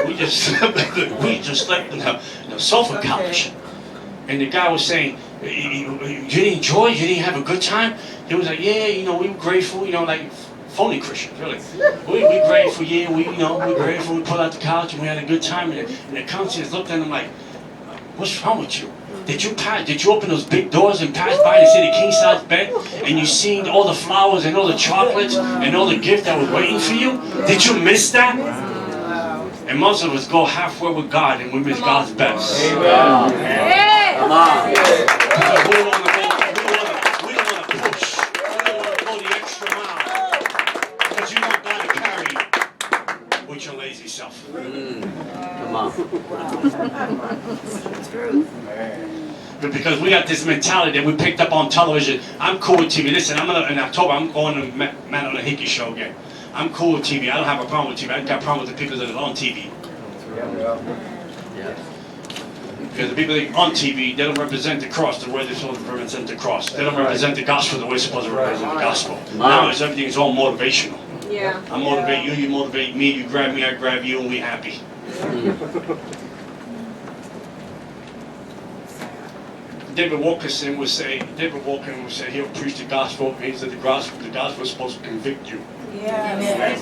We just slept in the sofa couch. And the guy was saying, "You didn't enjoy? You didn't have a good time?" He was like, "Yeah, we were grateful, like." Phony Christians, really. We grateful, yeah, we grateful. We pulled out the couch and we had a good time. And the concierge looked at him like, "What's wrong with you? Did you open those big doors and pass by and see the king size bed? And you seen all the flowers and all the chocolates and all the gifts that was waiting for you? Did you miss that?" And most of us go halfway with God and we miss God's best. Amen. Come on. Because we don't want to push. We don't want to go the extra mile. Because you want God to carry you with your lazy self. Come on. But because we got this mentality that we picked up on television. I'm cool with TV. Listen, in October, I'm going to Man on the Hickey show again. I'm cool with TV. I don't have a problem with TV. I got a problem with the people that are on TV. Because the people that are on TV, they don't represent the cross the way they're supposed to represent the cross. They don't represent the gospel the way they're supposed to represent the gospel. Now everything's all motivational. Yeah. I motivate you, you motivate me, you grab me, I grab you, and we happy. David Wilkerson would say he'll preach the gospel. He said the gospel is supposed to convict you.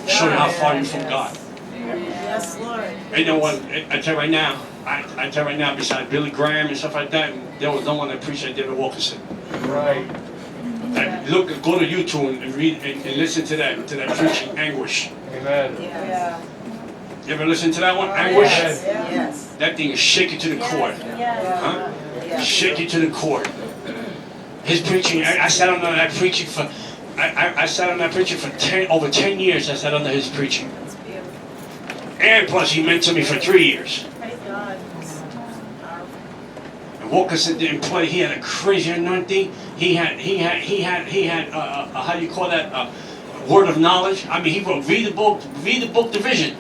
Show you how far you're from God. Yes, Lord. And no one, I tell you right now, besides Billy Graham and stuff like that, there was no one that preached like David Wilkerson. Right. Go to YouTube and read and listen to that preaching, Anguish. Amen. Yeah. You ever listen to that one, Anguish? Yes. That thing is shaky to the core. Huh? Shaky to the core. His preaching, I sat on that preaching for, I sat on that preaching for over 10 years. I sat under his preaching. And plus, he meant to me for 3 years. Praise God. And Wilkerson didn't play. He had a crazy anointing. He had how do you call that? Word of knowledge. I mean, he wrote, read the book Division.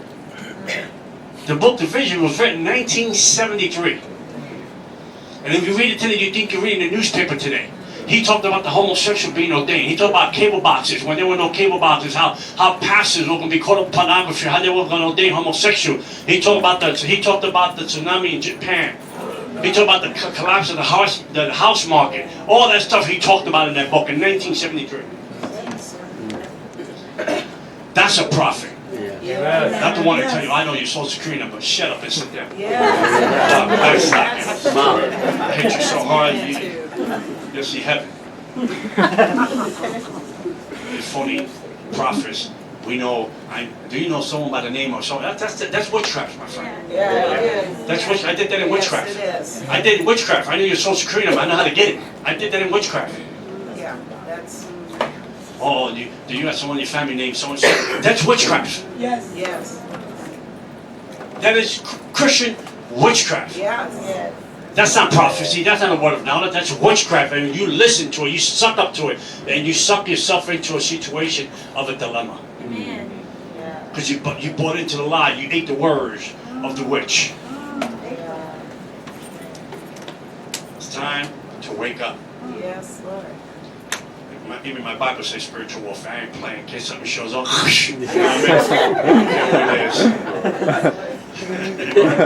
The book Division was written in 1973. And if you read it today, you think you're reading the newspaper today. He talked about the homosexual being ordained. He talked about cable boxes. When there were no cable boxes, how pastors were going to be caught up in pornography, how they were going to ordain homosexual. He talked about the tsunami in Japan. He talked about the collapse of the house market. All that stuff he talked about in that book in 1973. That's a prophet. Amen. Not the one to tell you, I know your Social Security number. Shut up and sit down. I hate you so hard, you'll see heaven. The phony prophets, we know. Do you know someone by the name of someone? That's witchcraft, my friend. That's witchcraft. I did that in witchcraft. Yes, it is. I did witchcraft. I knew your Social Security number. I know how to get it. I did that in witchcraft. Oh, do you got someone in your family named so-and-so? That's witchcraft. Yes. That is Christian witchcraft. Yes. That's not prophecy. That's not a word of knowledge. That's witchcraft. And you listen to it. You suck up to it. And you suck yourself into a situation of a dilemma. Amen. Yeah. Because you bought into the lie. You ate the words of the witch. It's time to wake up. Yes, Lord. Even my Bible says spiritual warfare. I ain't playing in case something shows up. You know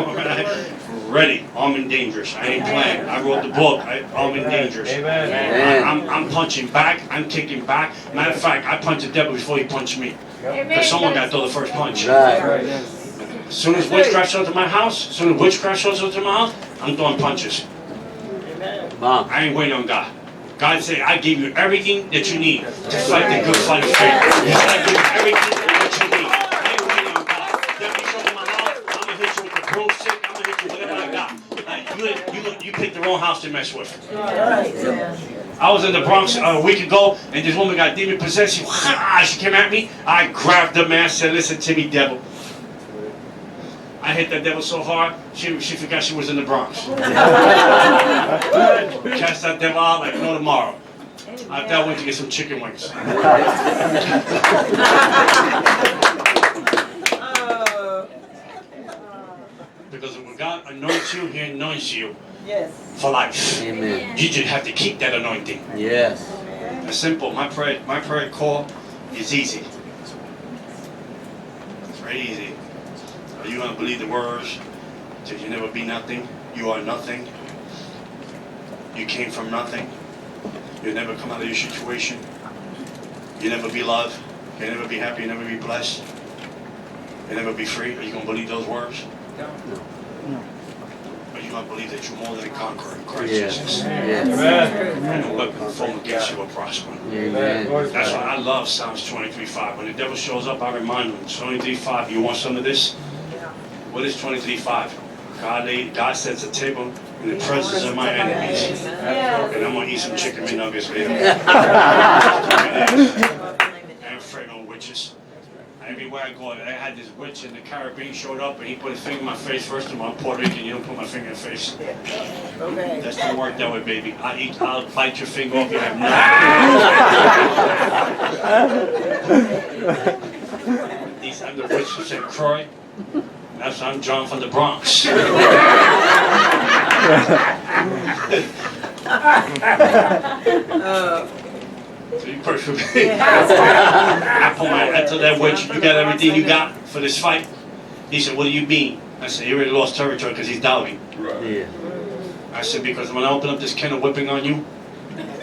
what I mean? Ready, armed and dangerous. I ain't playing. I wrote the book. Armed and dangerous. Amen. I'm punching back. I'm kicking back. Matter of fact, I punched the devil before he punched me. Because someone got to throw the first punch. Right. As soon as witchcraft shows up to my house, I'm throwing punches. Come on. I ain't waiting on God. God said, I gave you everything that you need to fight the good fight of faith. He said, I give you everything that you need. I ain't waiting on God. Devil, you show me my house, I'm going to hit you with the broomstick, I'm going to hit you with whatever I got. You picked the wrong house to mess with. I was in the Bronx a week ago, and this woman got demon possessed. She came at me. I grabbed the man, said, listen to me, devil. I hit that devil so hard, she forgot she was in the Bronx. Cast that devil out like no tomorrow. I thought I went to get some chicken wings. Because when God anoints you, He anoints you for life. Amen. You just have to keep that anointing. Yes. It's simple. My prayer call is easy. It's very easy. Are you going to believe the words? That you never be nothing. You are nothing. You came from nothing. You'll never come out of your situation. You'll never be loved. You'll never be happy. You'll never be blessed. You'll never be free. Are you going to believe those words? No. Are you going to believe that you're more than a conqueror in Christ Yes. Jesus? Yes. And no weapon formed against you will prosper. Amen. That's why I love Psalms 23:5. When the devil shows up, I remind him, 23:5, you want some of this? What is 23:5? God sets a table in the presence of my enemies. And I'm going to eat some chicken McNuggets later. I'm afraid of no witches. Everywhere I go, I had this witch in the Caribbean showed up and he put his finger in my face. First of all, I'm Puerto Rican, you don't put my finger in the face. That's don't work that way, baby. I'll bite your finger off, you have nothing. I'm the witch from St. Croix. That's I'm John from the Bronx. So you pray for me. I told that witch, you got everything you got for this fight? He said, what do you mean? I said, he already lost territory because he's doubting. Yeah. I said, because when I open up this can of whipping on you,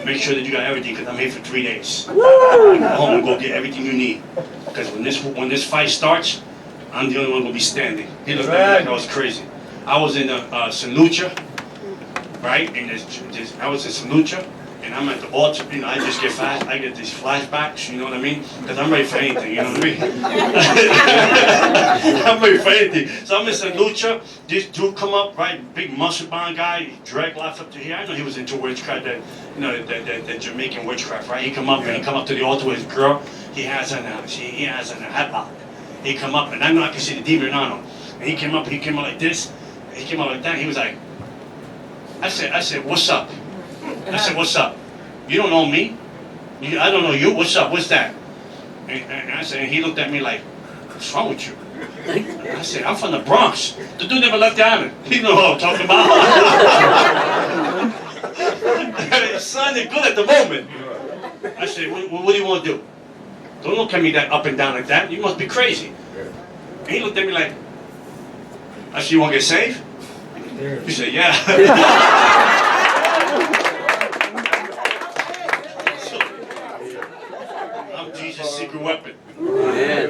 make sure that you got everything because I'm here for 3 days. Go home and go get everything you need. Because when this fight starts, I'm the only one going to be standing. He looked at me like I was crazy. I was in St. Lucia, right? And I was in St. Lucia, and I'm at the altar. You know, I get these flashbacks, you know what I mean? Because I'm ready for anything, you know what I mean? I'm ready for anything. So I'm in St. Lucia. This dude come up, right? Big muscle bound guy, he dragged life up to here. I know he was into witchcraft, that Jamaican witchcraft, right? He come up to the altar with his girl. He has on a headlock. He come up, and I know I can see the demon on him. And he came up like this. He came up like that. He was like, I said, what's up? I said, what's up? You don't know me? I don't know you. What's up? What's that? And I said, and he looked at me like, what's wrong with you? I said, I'm from the Bronx. The dude never left the island. He know what I'm talking about. It sounded good at the moment. I said, what do you want to do? Don't look at me that up and down like that. You must be crazy. And he looked at me like, I said, you want to get saved? He said, yeah. I'm Jesus' secret weapon. Amen.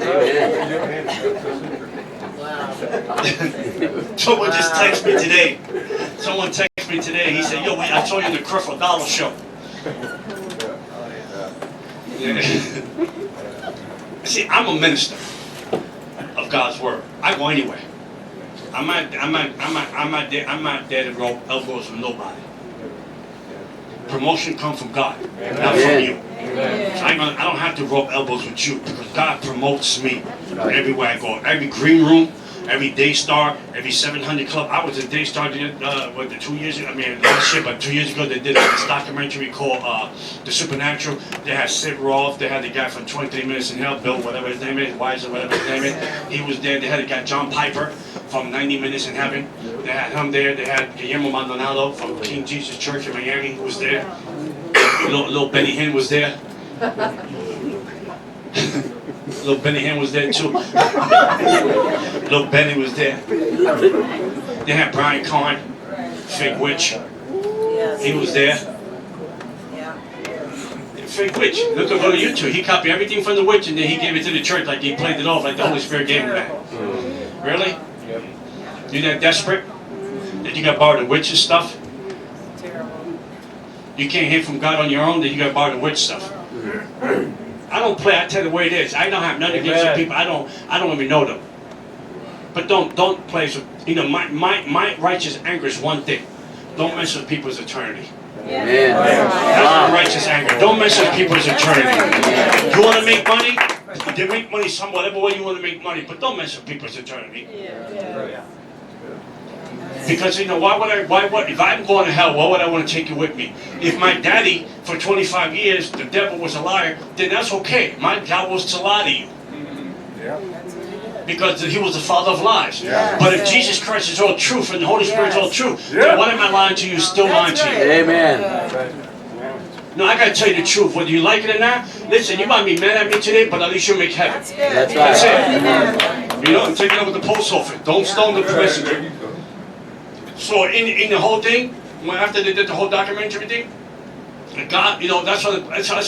Someone just texted me today. He said, yo, I saw you in the Creflo Dollar show. See, I'm a minister of God's word. I go anywhere. I'm not there to rub elbows with nobody. Promotion comes from God, not from you. So I don't have to rub elbows with you because God promotes me everywhere I go. Every green room, every Daystar, every 700 Club. I was a Daystar, what, 2 years ago? I mean, last year, but 2 years ago, they did this documentary called The Supernatural. They had Sid Roth, they had the guy from 23 Minutes in Hell, Bill, whatever his name is, Weiser, whatever his name is. He was there. They had the guy John Piper from 90 Minutes in Heaven. They had him there. They had Guillermo Maldonado from King Jesus Church in Miami, who was there. Little Benny Hinn was there. Little Benny Hinn was there too. Little Benny was there. They had Brian Carn, fake witch. He was there. Fake witch. Look up on YouTube. He copied everything from the witch and then he gave it to the church like he played it off like the Holy Spirit gave him that. Really? You that desperate that you got borrowed the witch's stuff? You can't hear from God on your own, then you got to borrow the witch stuff. I don't play. I tell you the way it is. I don't have nothing against the people. I don't even know them. But don't play with. You know, my righteous anger is one thing. Don't mess with people's eternity. Amen. That's my righteous anger. Don't mess with people's eternity. You want to make money? You can make money some whatever way you want to make money, but don't mess with people's eternity. Because you know, if I'm going to hell, why would I want to take you with me? If my daddy, for 25 years, the devil was a liar, then that's okay. My job was to lie to you. Because he was the father of lies. But if Jesus Christ is all truth and the Holy Spirit is all truth, then what am I lying to you, still lying to you? Amen. No, I got to tell you the truth. Whether you like it or not, listen, you might be mad at me today, but at least you'll make heaven. That's That's right. it. You know, I'm taking over the post office. Don't stone the messenger. So in the whole thing, after they did the whole documentary thing, God, you know, that's why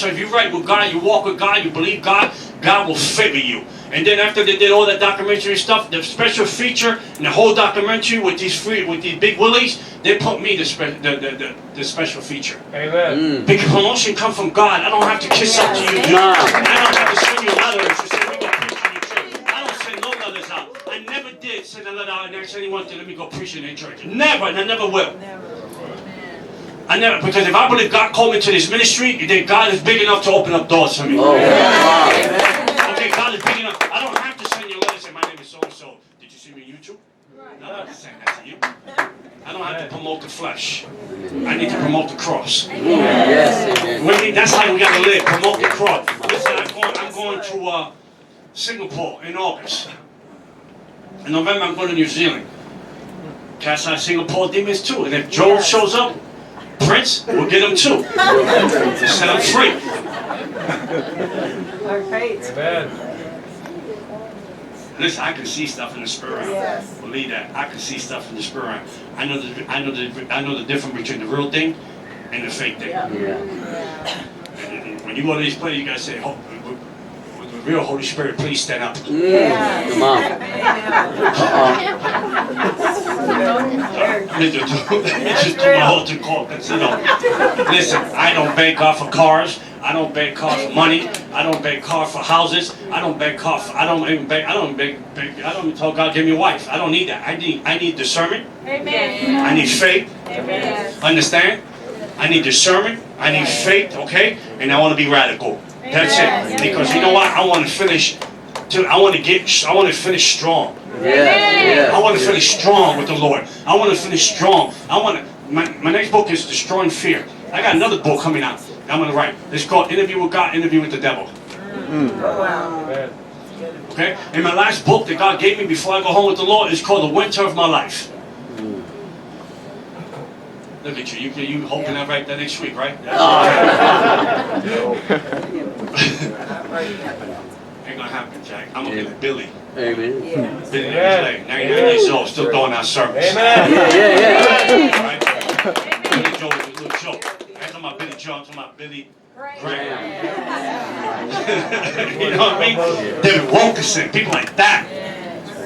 if you write with God, you walk with God, you believe God, God will favor you. And then after they did all that documentary stuff, the special feature in the whole documentary with these big willies, they put me the special feature. Amen. Because promotion comes from God. I don't have to kiss up to you. I don't have to send you a letter and say, let me go preach in your church. I don't send no letters out. I never did send a letter out and ask anyone to let me go preach in their church. Never, and I never will. I never, because if I believe God called me to this ministry, then God is big enough to open up doors for me. Okay, God is big enough. I don't have to send you a letter and say, my name is so-and-so. Did you see me on YouTube? No, I'm not saying that to you. I don't have to promote the flesh. I need to promote the cross. That's how we got to live, promote the cross. Listen, I'm going to Singapore in August. In November, I'm going to New Zealand. Cast out Singapore demons too. And if Joel shows up, Prince, we'll get him too. Set him free. Amen. Listen, I can see stuff in the spirit realm. Believe that. I can see stuff in the spirit realm. I know the difference between the real thing and the fake thing. When you go to these places, you gotta say, with the real Holy Spirit, please stand up. Come on. Just do my altar call. Listen, I don't beg God for cars. I don't beg God for money. I don't beg God for houses. I don't even tell God give me a wife. I don't need that. I need discernment. Amen. I need faith. Amen. Understand? I need discernment. I need faith. Okay, and I want to be radical. That's it. Because you know what? I want to finish. I want to finish strong. I want to finish strong with the Lord. I want to finish strong. My next book is Destroying Fear. I got another book coming out. I'm going to write. It's called Interview with God, Interview with the Devil. Amen. Okay? And my last book that God gave me before I go home with the Lord is called The Winter of My Life. Look at you. You hoping I write that next week, right? Ain't gonna happen, Jack. I'm gonna get Billy. Amen. Billy Clay, 99 years old, still doing our service. Amen. Right? Billy Joe is a little joke. I'm talking about Billy Joe, I'm talking about Billy Graham. You know what I mean? David Wilkerson, people like that.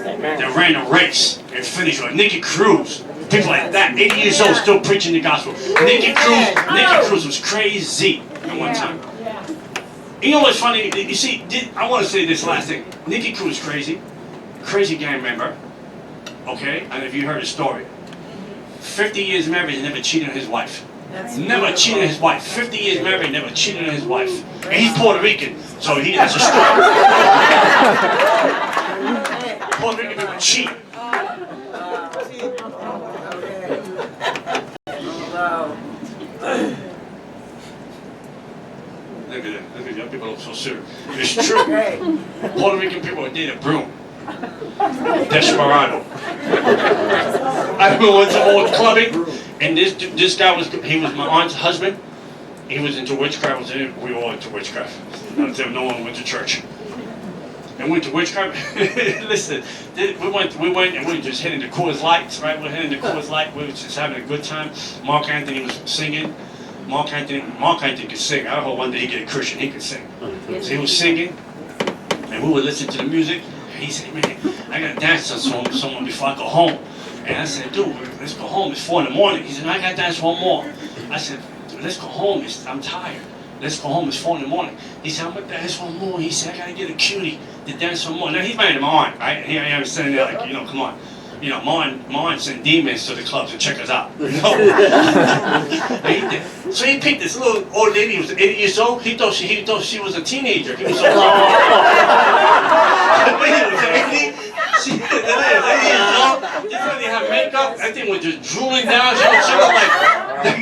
That ran a race and finished with Nikki Cruz. People like that, 80 years old, still preaching the gospel. Nikki Cruz was crazy at one time. You know what's funny? You see, I want to say this last thing. Nikki Cruz crazy gang member. Okay, and if you heard his story, 50 years married and never cheated on his wife. Never cheated on his wife. 50 years married, never cheated on his wife. And he's Puerto Rican, so he has a story. Puerto Rican people cheat. Look at that. Look at young people look so serious. It's true. Puerto Rican people need a broom. Desperado. I remember once I was clubbing, and this guy was my aunt's husband. He was into witchcraft. We were all into witchcraft. Until no one went to church. And went to witchcraft. Listen, we went and we were just hitting the Coors Lights, right? We were hitting the Coors Light. We were just having a good time. Mark Anthony was singing. Mark Anthony could sing. I don't know one day he get a Christian, he could sing. So he was singing, and we would listen to the music. And he said, man, I gotta dance to someone before I go home. And I said, dude, let's go home. It's 4 in the morning. He said, I gotta dance one more. I said, dude, let's go home. I'm tired. Let's go home. It's 4 in the morning. He said, I'm gonna dance one more. He said, I gotta get a cutie to dance one more. Now he's married to my aunt, right? And here I am sitting there like, come on. My aunt sent demons to the clubs to check us out. So he picked this little old lady who was 80 years old. He thought she was a teenager. He was so long. The lady was 80. She was 80 years old. This lady had makeup. That thing was just drooling down.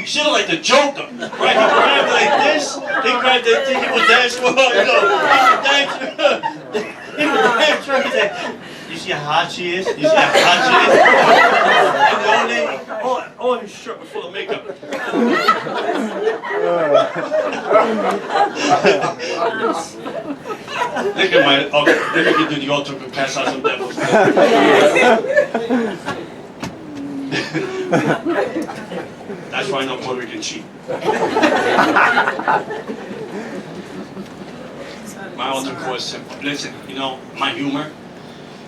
She looked like the Joker. Right? He grabbed like this. He grabbed that thing. He was dancing with her. He was dancing right there. You see how hot she is? You see how hot she is? And the old lady, oh, his shirt was full of makeup. Look at my, then we can do the altar and pass out some devils. That's why I know Puerto Rican cheat. My altar call is simple. Listen, my humor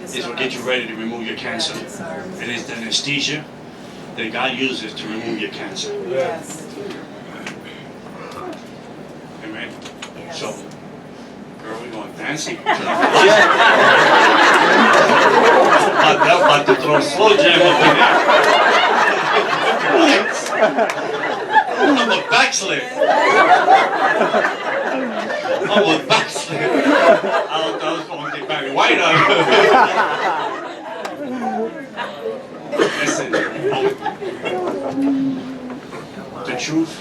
is what gets you ready to remove your cancer. It is the anesthesia that God uses to remove your cancer. Yes. Amen. Yes. So, girl, we're going dancing. I'm about to throw a slow jam up in there. I'm a backslid. I was backslid. I was going to get Barry White out. Listen, the truth,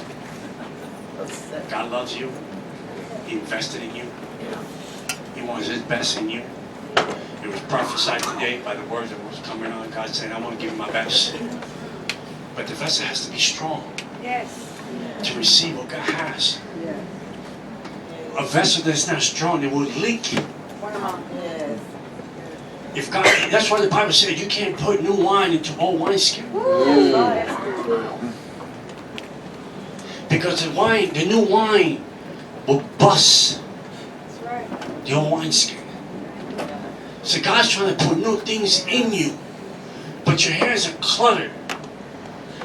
God loves you. He invested in you. He wants his best in you. It was prophesied today by the words that was coming on. God said, I want to give you my best. But the vessel has to be strong. Yes. To receive what God has. A vessel that's not strong, it will leak. If God, that's why the Bible said you can't put new wine into old wineskin. Because the new wine will bust the old wineskin. So God's trying to put new things in you, but your hands are cluttered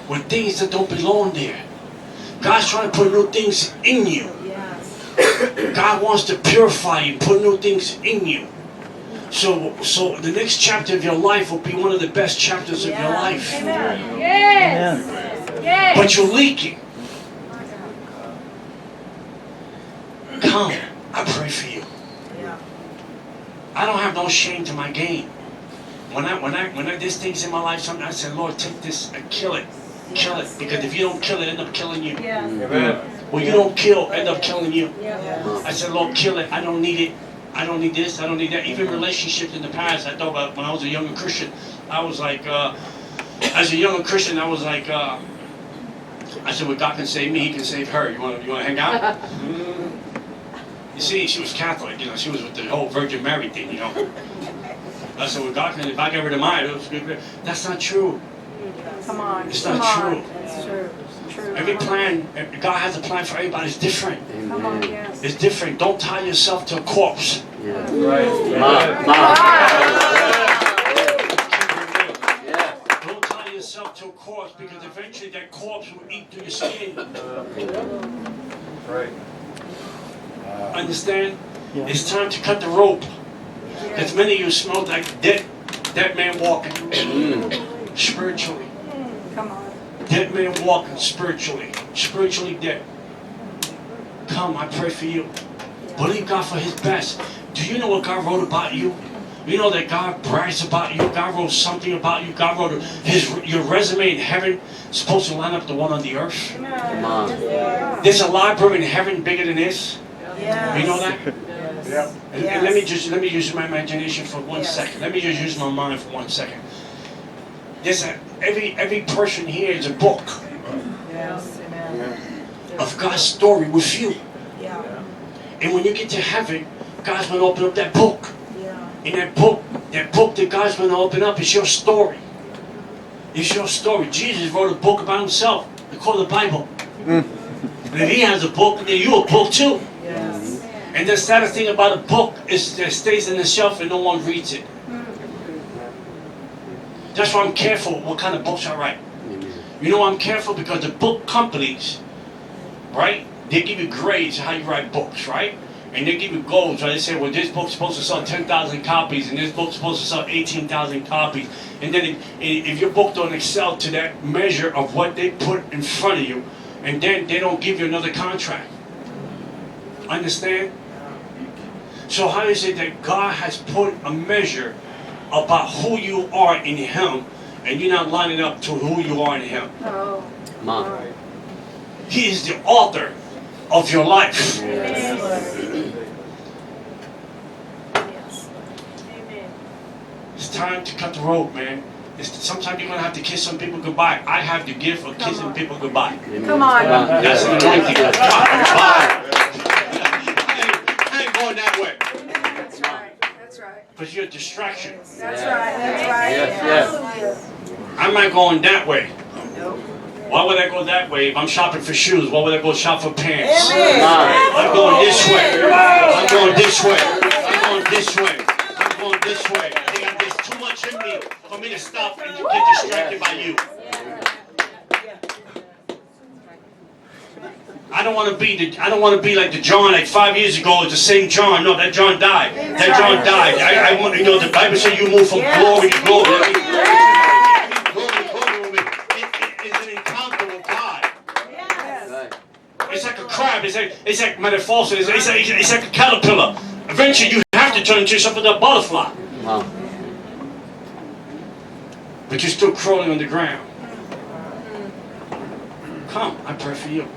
with things that don't belong there. God's trying to put new things in you. God wants to purify you, put new things in you. So the next chapter of your life will be one of the best chapters of your life. Amen. Yes. Yes. But you're leaking. Come, I pray for you. I don't have no shame to my game. When there's things in my life, sometimes I say, Lord, take this and kill it. Kill it. Because if you don't kill it, end up killing you. Amen. When you don't kill, end up killing you. Yeah. I said, Lord, kill it. I don't need it. I don't need this. I don't need that. Even relationships in the past, I thought about when I was a younger Christian, I was like, as a younger Christian, I was like, I said, well, God can save me, he can save her. You want to hang out? You see, she was Catholic, she was with the whole Virgin Mary thing, I said, well, God can, if I get rid of mine, it was good. That's not true. Come on. It's not true. It's true. True. Every plan, God has a plan for everybody. It's different. Come on, yes. It's different. Don't tie yourself to a corpse. Right. Don't tie yourself to a corpse because eventually that corpse will eat through your skin. Right. Understand? It's time to cut the rope. Because many of you smell like dead man walking. Spiritually. Come on. dead man walking spiritually dead. Come, I pray for you. Believe God for his best. Do you know what God wrote about you? You know that God brags about you. God wrote something about you. God wrote your resume in heaven supposed to line up the one on the earth. Come on. There's a library in heaven bigger than this. Yes. You know that? Yep. And let me use my imagination for 1 second. Let me just use my mind for 1 second. Every person here is a book Yes. Amen. of God's story with you. Yeah. And when you get to heaven, God's going to open up that book. Yeah. And that book that God's going to open up is your story. It's your story. Jesus wrote a book about himself. They call it the Bible. And if he has a book, then you a book too. Yes. And the saddest thing about a book is that it stays on the shelf and no one reads it. That's why I'm careful what kind of books I write. You know why I'm careful? Because the book companies, right? They give you grades how you write books, right? And they give you goals, right? They say, well, this book's supposed to sell 10,000 copies, and this book's supposed to sell 18,000 copies. And then if your book don't excel to that measure of what they put in front of you, and then they don't give you another contract. Understand? So how is it that God has put a measure about who you are in him, and you're not lining up to who you are in him? Oh. Come on. He is the author of your life. Amen. It's time to cut the rope, man. Sometimes you're going to have to kiss some people goodbye. I have the gift of kissing people goodbye. Come on. That's an anointing. I ain't going that way. That's right. That's right. Because you're a distraction. That's right. That's right. Yes, I'm not going that way. Why would I go that way if I'm shopping for shoes? Why would I go shop for pants? Come on. I'm going this way. I'm going this way. I'm going this way. I'm going this way. There's too much in me for me to stop and get distracted by you. I don't want to be like the John like 5 years ago. It's the same John. No, that John died. That John died. I want the Bible says you move from glory to glory. It's an encounter with God. Right. It's like a crab. It's like metaphorical. It's like a caterpillar. Eventually, you have to turn into something like a butterfly. Come on. But you're still crawling on the ground. Come, I pray for you.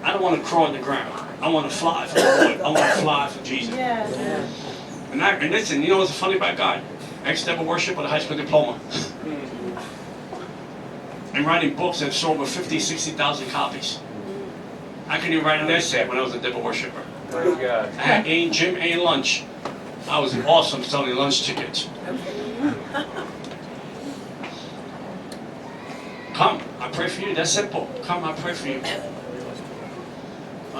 I don't want to crawl on the ground. I want to fly for the Lord. I want to fly for Jesus. And listen, you know what's funny about God? Ex-devil worship with a high school diploma. And writing books that sold over 50,000, 60,000 copies. I couldn't even write an essay when I was a devil worshiper. Praise God. I had A and gym, A and lunch. I was awesome selling lunch tickets. Come, I pray for you. That's simple. Come, I pray for you.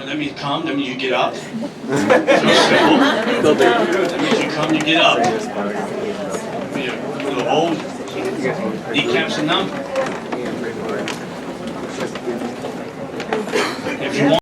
That means come, that means you get up. So simple. That means you come, you get up. You're a little old. Kneecaps are numb. If you want